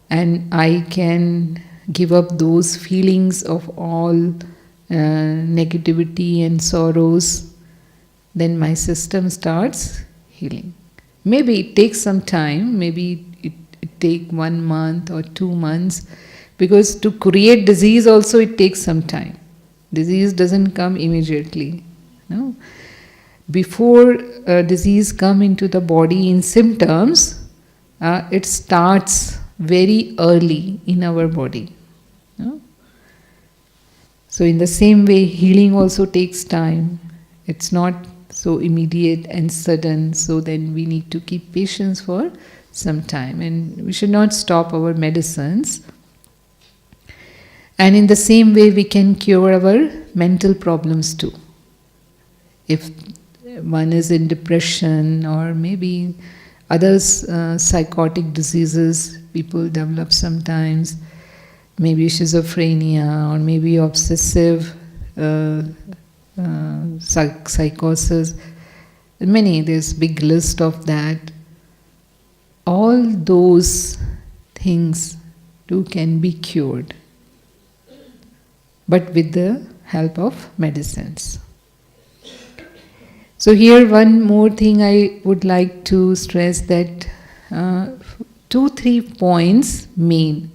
Speaker 1: and I can give up those feelings of all negativity and sorrows, then my system starts healing. Maybe it takes some time, maybe it take 1 month or 2 months, because to create disease also it takes some time. Disease doesn't come immediately. Before disease come into the body in symptoms, it starts very early in our body. So in the same way, healing also takes time. It's not so immediate and sudden, so then we need to keep patience for some time, and we should not stop our medicines. And in the same way, we can cure our mental problems too. If one is in depression or maybe others psychotic diseases people develop sometimes, maybe schizophrenia or maybe obsessive psychosis, there's big list of that. All those things too can be cured, but with the help of medicines. So here one more thing I would like to stress, that 2-3 points main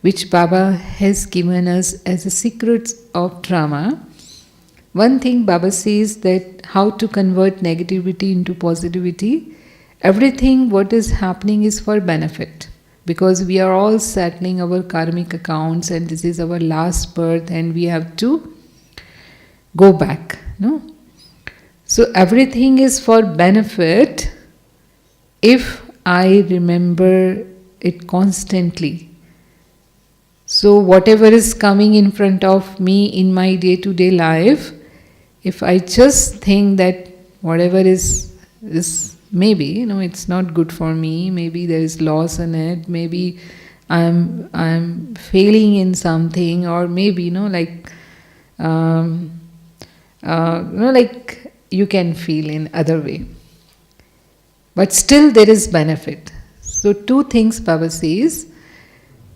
Speaker 1: which Baba has given us as a secrets of drama. One thing Baba says, that how to convert negativity into positivity. Everything what is happening is for benefit, because we are all settling our karmic accounts and this is our last birth and we have to go back. No? So everything is for benefit if I remember it constantly. So whatever is coming in front of me in my day-to-day life, if I just think that whatever is maybe, it's not good for me, maybe there is loss in it, maybe I'm failing in something, or maybe, like you can feel in other way. But still there is benefit. So 2 things Baba says.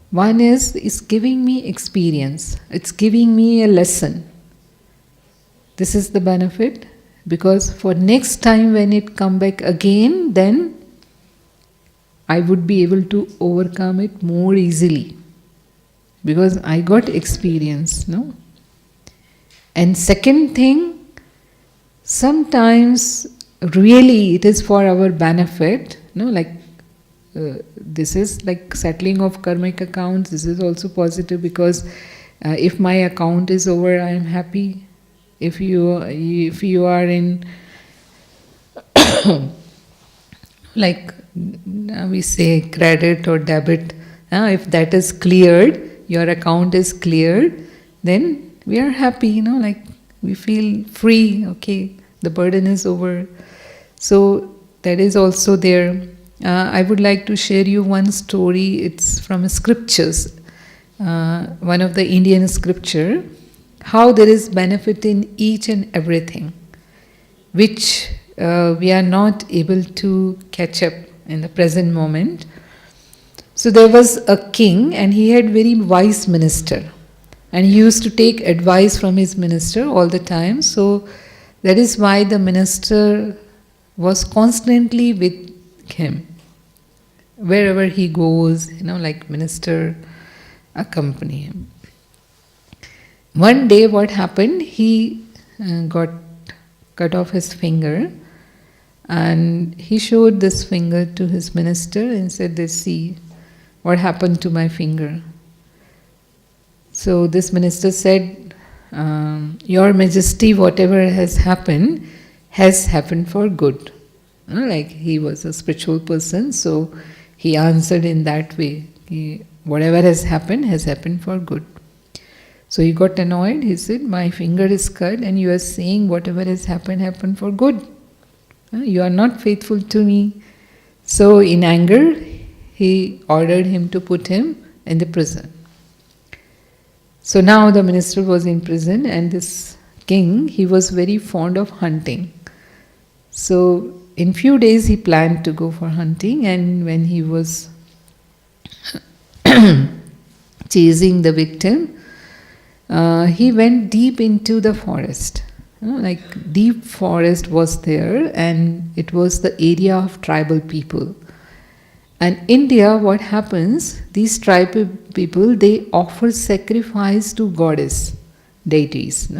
Speaker 1: One is giving me experience. It's giving me a lesson. This is the benefit, because for next time when it come back again, then I would be able to overcome it more easily, because I got experience, no? And second thing, sometimes really it is for our benefit, this is like settling of karmic accounts. This is also positive, because if my account is over, I am happy. If you are in like we say credit or debit, if that is cleared, your account is cleared, then we are happy. We feel free. Okay, the burden is over. So that is also there. I would like to share you one story. It's from scriptures, one of the Indian scripture, how there is benefit in each and everything, which we are not able to catch up in the present moment. So there was a king and he had very wise minister, and he used to take advice from his minister all the time. So that is why the minister was constantly with him. Wherever he goes, like minister accompany him. One day what happened, he got cut off his finger, and he showed this finger to his minister and said, see what happened to my finger. So this minister said, Your Majesty, whatever has happened for good. Like he was a spiritual person, so he answered in that way. Whatever has happened for good. So he got annoyed. He said, my finger is cut and you are saying whatever has happened for good. You are not faithful to me. So in anger, he ordered him to put him in the prison. So now the minister was in prison, and this king, he was very fond of hunting. So in few days he planned to go for hunting, and when he was chasing the victim, he went deep into the forest. Like deep forest was there, and it was the area of tribal people. And India, what happens, these tribal people, they offer sacrifice to goddess, deities,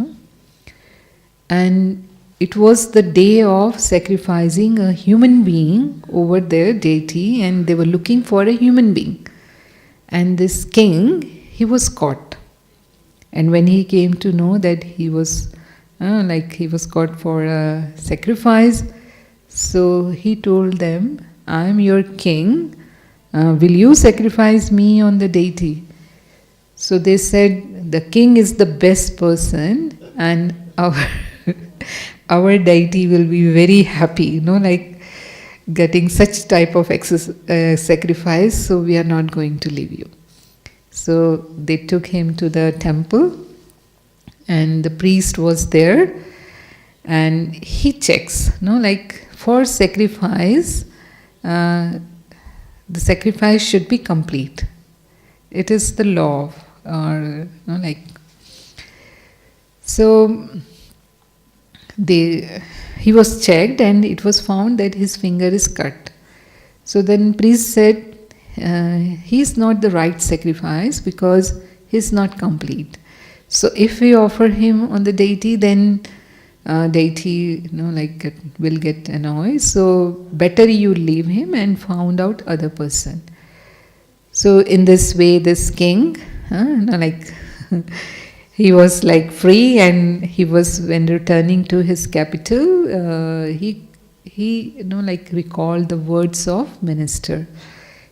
Speaker 1: And it was the day of sacrificing a human being over their deity, and they were looking for a human being. And this king, he was caught. And when he came to know that he was caught for a sacrifice, so he told them, I am your king, will you sacrifice me on the deity? So they said, the king is the best person, and our deity will be very happy, like getting such type of sacrifice, so we are not going to leave you. So they took him to the temple, and the priest was there, and he checks, like for sacrifice, the sacrifice should be complete. It is the law, or like. So he was checked, and it was found that his finger is cut. So then priest said, he is not the right sacrifice because he is not complete. So if we offer him on the deity, then deity will get annoyed. So better you leave him and found out other person. So in this way, this king, he was like free, and he was, when returning to his capital, he recalled the words of minister.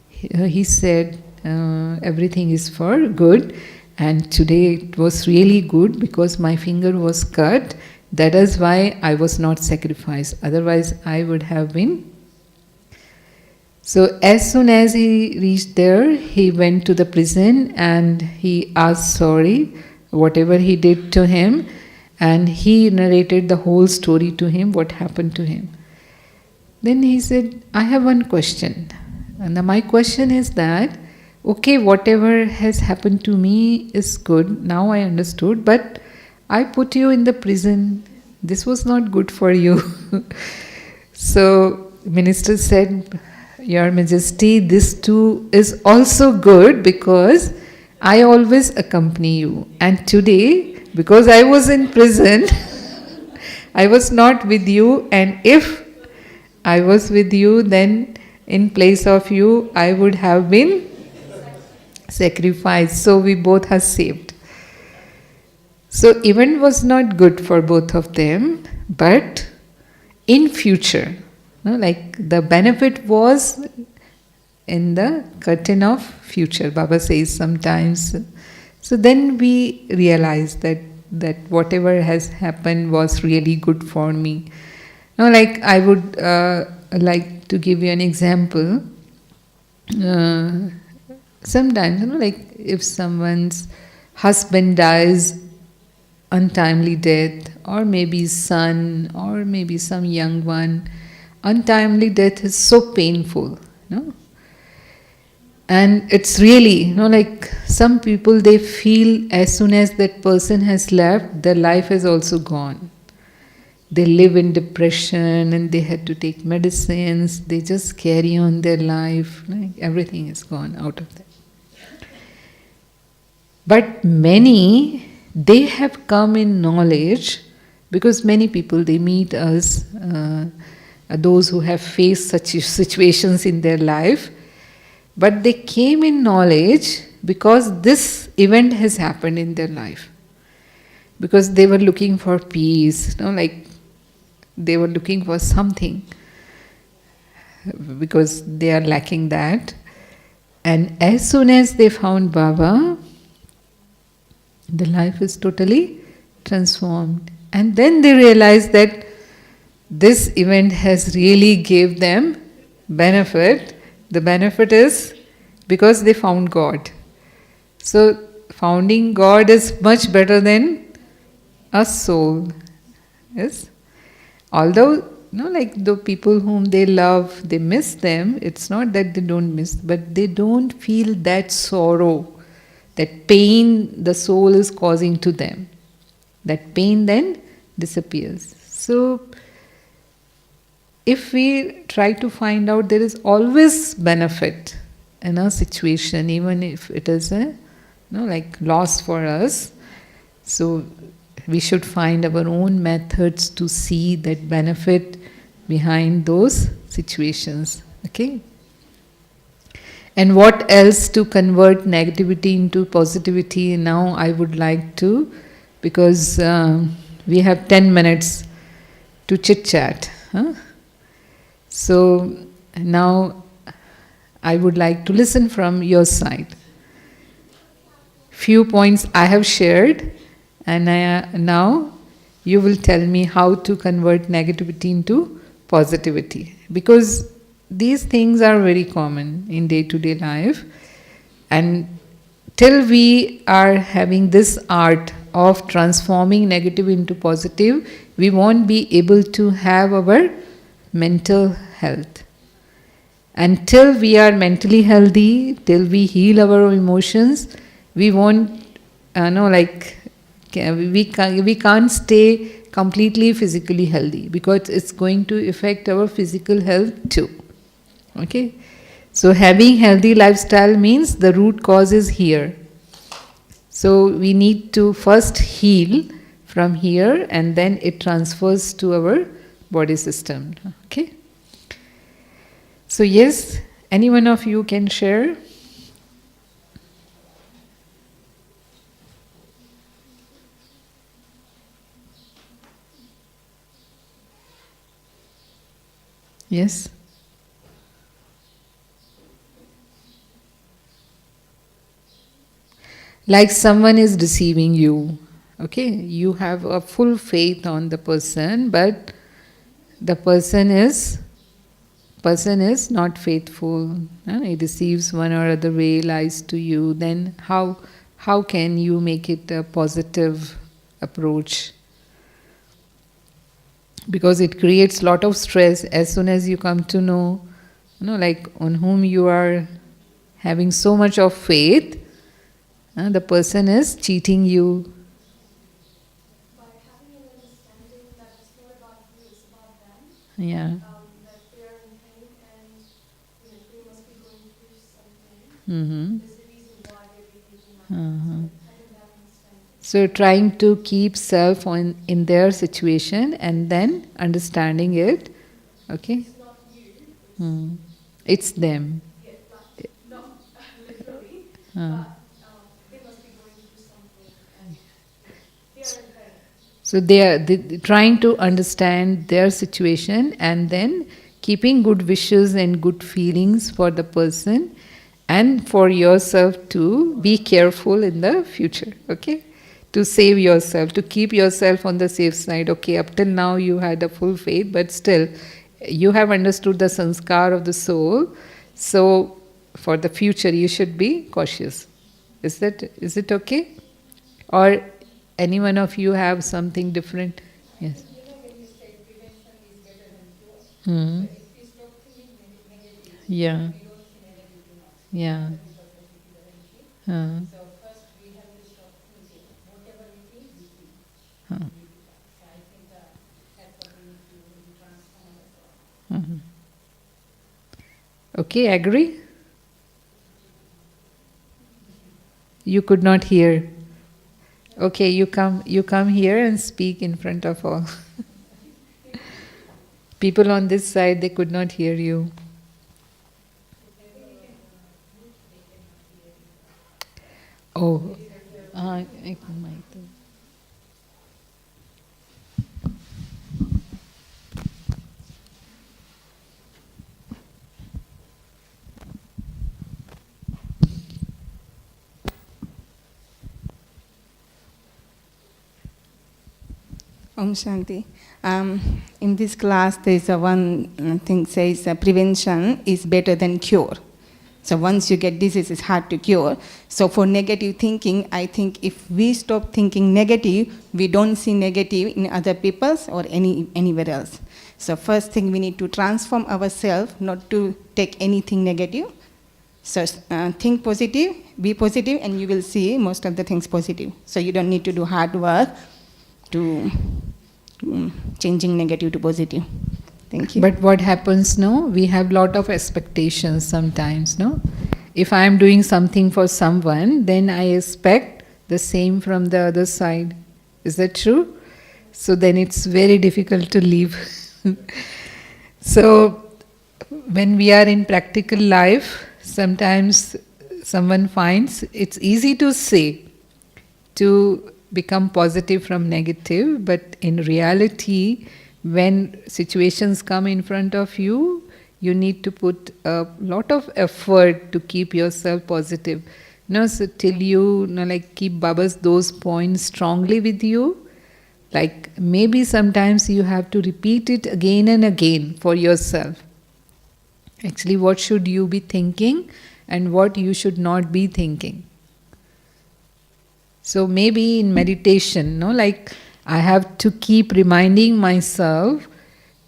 Speaker 1: He said, everything is for good, and today it was really good because my finger was cut. That is why I was not sacrificed. Otherwise, I would have been. So as soon as he reached there, he went to the prison and he asked sorry, whatever he did to him, and he narrated the whole story to him, what happened to him. Then he said, I have one question. And my question is that, okay, whatever has happened to me is good, now I understood, but I put you in the prison. This was not good for you. So minister said, Your Majesty, this too is also good because I always accompany you. And today, because I was in prison, I was not with you, and if I was with you, then in place of you, I would have been sacrificed. So we both are saved. So event was not good for both of them, but in future, the benefit was in the curtain of future, Baba says sometimes. So then we realize that whatever has happened was really good for me. I would like to give you an example. Sometimes, if someone's husband dies untimely death, or maybe son, or maybe some young one, untimely death is so painful, and it's really, some people, they feel as soon as that person has left, their life is also gone. They live in depression and they had to take medicines, they just carry on their life, everything is gone out of them. But many, they have come in knowledge, because many people, they meet us, those who have faced such situations in their life, but they came in knowledge because this event has happened in their life. Because they were looking for peace, they were looking for something, because they are lacking that. And as soon as they found Baba, the life is totally transformed. And then they realized that this event has really gave them benefit. The benefit is because they found God. So finding God is much better than a soul. Yes? Although, the people whom they love, they miss them. It's not that they don't miss, but they don't feel that sorrow, that pain the soul is causing to them. That pain then disappears. So if we try to find out, there is always benefit in a situation, even if it is a loss for us. So we should find our own methods to see that benefit behind those situations. Okay? And what else to convert negativity into positivity? Now I would like to, because we have 10 minutes to chit-chat. So now I would like to listen from your side. Few points I have shared, and now you will tell me how to convert negativity into positivity. Because these things are very common in day-to-day life, and till we are having this art of transforming negative into positive, we won't be able to have our mental health. And till we are mentally healthy, till we heal our emotions, we won't, we can't stay completely physically healthy, because it's going to affect our physical health too. Okay? So having healthy lifestyle means the root cause is here. So we need to first heal from here, and then it transfers to our body system. Okay? So yes, any one of you can share. Yes? Like someone is deceiving you. Okay? You have a full faith on the person, but the person is not faithful. He deceives one or other way, lies to you. Then how can you make it a positive approach? Because it creates lot of stress as soon as you come to know, like on whom you are having so much of faith, the person is cheating you.
Speaker 4: By having an understanding that it's not about you, it's about them.
Speaker 1: Yeah.
Speaker 4: That they are in pain and they must be going through something.
Speaker 1: Mm-hmm.
Speaker 4: There's a reason why they're behaving like that.
Speaker 1: Uh-huh.
Speaker 4: Having that understanding.
Speaker 1: So trying to keep self in their situation and then understanding it. Okay?
Speaker 4: It's not you,
Speaker 1: It's them.
Speaker 4: not literally,
Speaker 1: Uh.
Speaker 4: but they must be going through something and they are in pain.
Speaker 1: So they are trying to understand their situation and then keeping good wishes and good feelings for the person and for yourself to be careful in the future. Okay? To save yourself, to keep yourself on the safe side. Okay, up till now you had a full faith, but still you have understood the sanskar of the soul. So for the future you should be cautious. Is it okay? Or any one of you have something different? Yes.
Speaker 4: When you say prevention is better than cure,
Speaker 1: Hmm.
Speaker 4: if you stop thinking negative,
Speaker 1: Yeah.
Speaker 4: we don't think negative enough.
Speaker 1: Yeah.
Speaker 4: Because of the energy.
Speaker 1: Uh,
Speaker 4: So first we have to stop thinking. Whatever we feel, we feel.
Speaker 1: uh,
Speaker 4: So I think that's what we need to really transform ourselves.
Speaker 1: Okay, agree? You could not hear. Okay, you come here and speak in front of all. People on this side, they could not hear you. Oh, ek mic.
Speaker 5: Om Shanti. In this class, there is a one thing says prevention is better than cure. So once you get disease, it's hard to cure. So for negative thinking, I think if we stop thinking negative, we don't see negative in other people's or anywhere else. So first thing, we need to transform ourselves, not to take anything negative. So think positive, be positive, and you will see most of the things positive. So you don't need to do hard work to changing negative to positive. Thank you.
Speaker 1: But what happens now? We have lot of expectations sometimes, no? If I am doing something for someone, then I expect the same from the other side. Is that true? So then it's very difficult to leave. So when we are in practical life, sometimes someone finds it's easy to say, to become positive from negative, but in reality, when situations come in front of you, you need to put a lot of effort to keep yourself positive. So till you like keep Baba's those points strongly with you, like maybe sometimes you have to repeat it again and again for yourself. Actually, what should you be thinking and what you should not be thinking. So maybe in meditation, like I have to keep reminding myself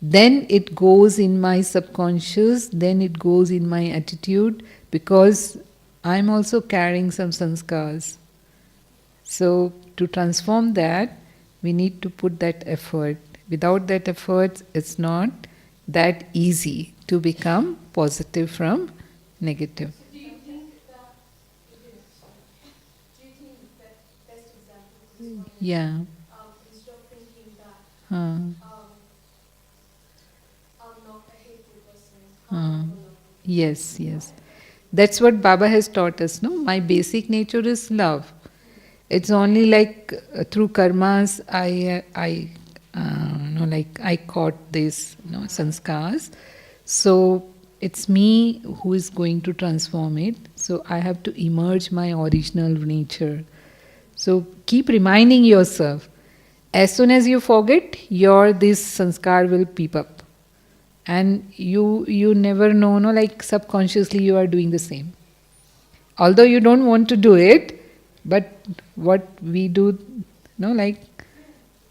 Speaker 1: then it goes in my subconscious, then it goes in my attitude, because I'm also carrying some sanskars. So to transform that, we need to put that effort. Without that effort, it's not that easy to become positive from negative.
Speaker 4: Do you think that best example is one,
Speaker 1: Yeah.
Speaker 4: instead of thinking that
Speaker 1: Uh,
Speaker 4: I'm not a hateful person,
Speaker 1: uh,
Speaker 4: I'm a lovely
Speaker 1: yes, yes. That's what Baba has taught us, no? My basic nature is love. It's only like through karmas I caught this, sanskars. So it's me who is going to transform it. So I have to emerge my original nature. So keep reminding yourself. As soon as you forget, your this sanskar will peep up, and you never know, no, like subconsciously you are doing the same. Although you don't want to do it, but what we do, no, like,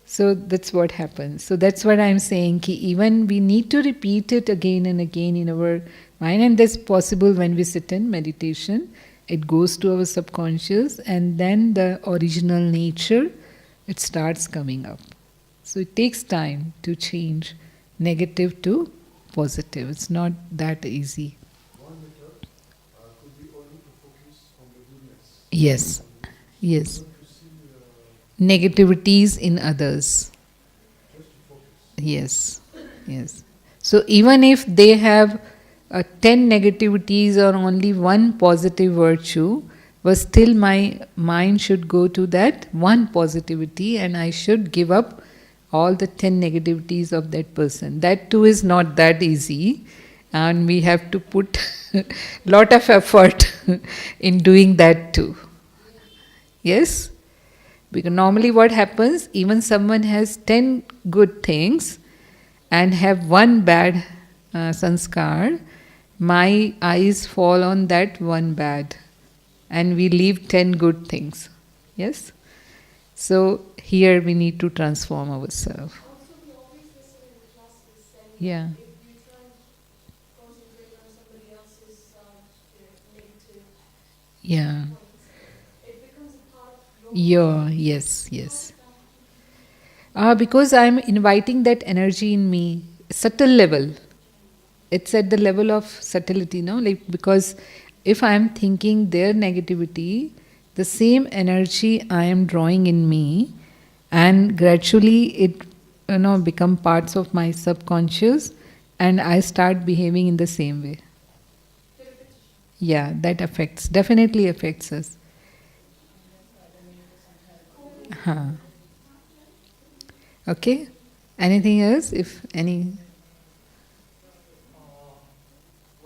Speaker 1: so that's what happens. So that's what I'm saying, ki even we need to repeat it again and again in our mind, and that's possible when we sit in meditation. It goes to our subconscious, and then the original nature, it starts coming up. So it takes time to change negative to positive. It's not that easy.
Speaker 6: One method could be only to focus on the goodness.
Speaker 1: Yes, yes.
Speaker 6: Not to see,
Speaker 1: Negativities in others.
Speaker 6: just to focus.
Speaker 1: Yes, yes. So even if they have 10 negativities or only one positive virtue, but still my mind should go to that one positivity, and I should give up all the 10 negativities of that person. That too is not that easy, and we have to put lot of effort in doing that too. Yes? Because normally what happens, even someone has 10 good things and have one bad sanskar, my eyes fall on that one bad, and we leave 10 good things. Yes? So here we need to transform ourselves.
Speaker 4: Also, we always listen in the classes, and
Speaker 1: Yeah.
Speaker 4: if you try and concentrate on somebody else's negative
Speaker 1: Yeah.
Speaker 4: points, it becomes a part of your
Speaker 1: Yeah, yes, yes. Because I'm inviting that energy in me, subtle level. It's at the level of subtlety, no? Like, because if I am thinking their negativity, the same energy I am drawing in me, and gradually it become parts of my subconscious, and I start behaving in the same way. Yeah, that definitely affects us. Huh. Okay. Anything else? If any.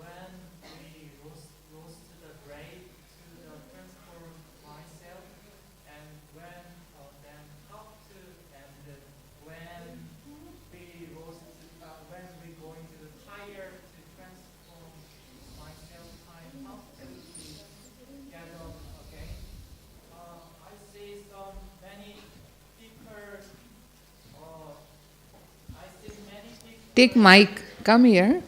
Speaker 2: When we rose to the grave to transform myself, and when then how to, and when we rose to, when we going to the tire to transform myself, how to get up again. I see so many people. I see many people.
Speaker 1: Take mic. Come here.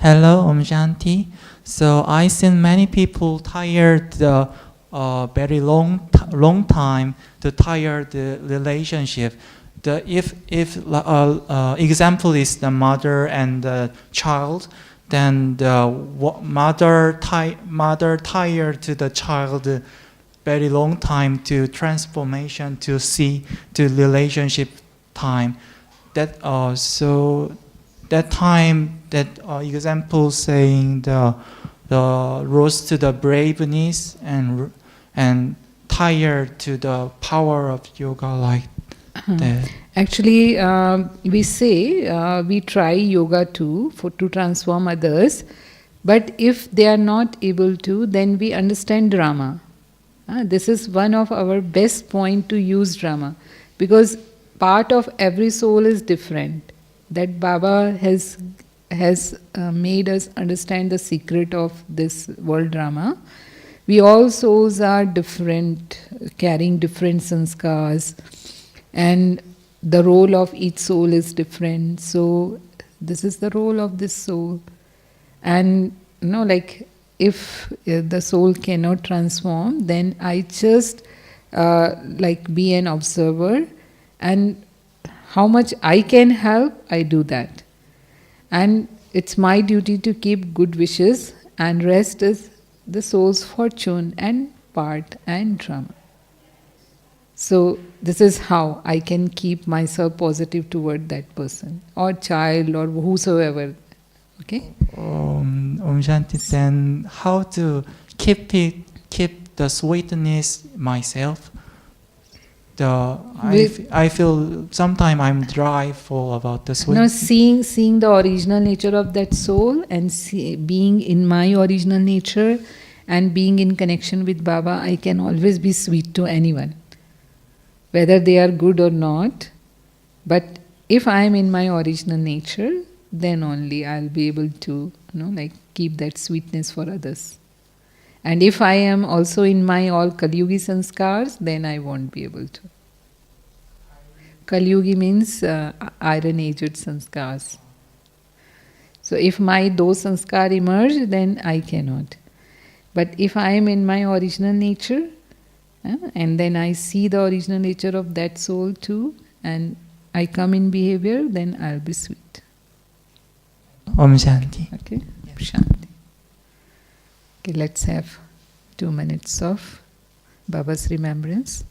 Speaker 2: Hello, Om Shanti. So I seen many people tired the very long time to tire the relationship. The if example is the mother and the child, then the mother tired to the child very long time to transformation to see to relationship time. That so that time that example saying the rose to the braveness and tired to the power of yoga like that.
Speaker 1: Actually, we say we try yoga too to transform others, but if they are not able to, then we understand drama. This is one of our best point to use drama, because part of every soul is different. That Baba has has made us understand the secret of this world drama. We all souls are different, carrying different sanskars, and the role of each soul is different. So this is the role of this soul. And like if the soul cannot transform, then I just like be an observer, and how much I can help, I do that. And it's my duty to keep good wishes, and rest is the soul's fortune and part and drama. So this is how I can keep myself positive toward that person or child or whosoever. Okay?
Speaker 2: Shanti, then how to keep the sweetness myself? I feel sometimes I'm dry, full about the sweet.
Speaker 1: No, seeing the original nature of that soul and being in my original nature and being in connection with Baba, I can always be sweet to anyone, whether they are good or not. But if I am in my original nature, then only I'll be able to, like keep that sweetness for others. And if I am also in my all Kalyugi sanskars, then I won't be able to. Kalyugi means iron-aged sanskars. So if those sanskar emerge, then I cannot. But if I am in my original nature, and then I see the original nature of that soul too, and I come in behavior, then I'll be sweet.
Speaker 2: Om Shanti.
Speaker 1: Okay? Shanti. Okay, let's have 2 minutes of Baba's remembrance.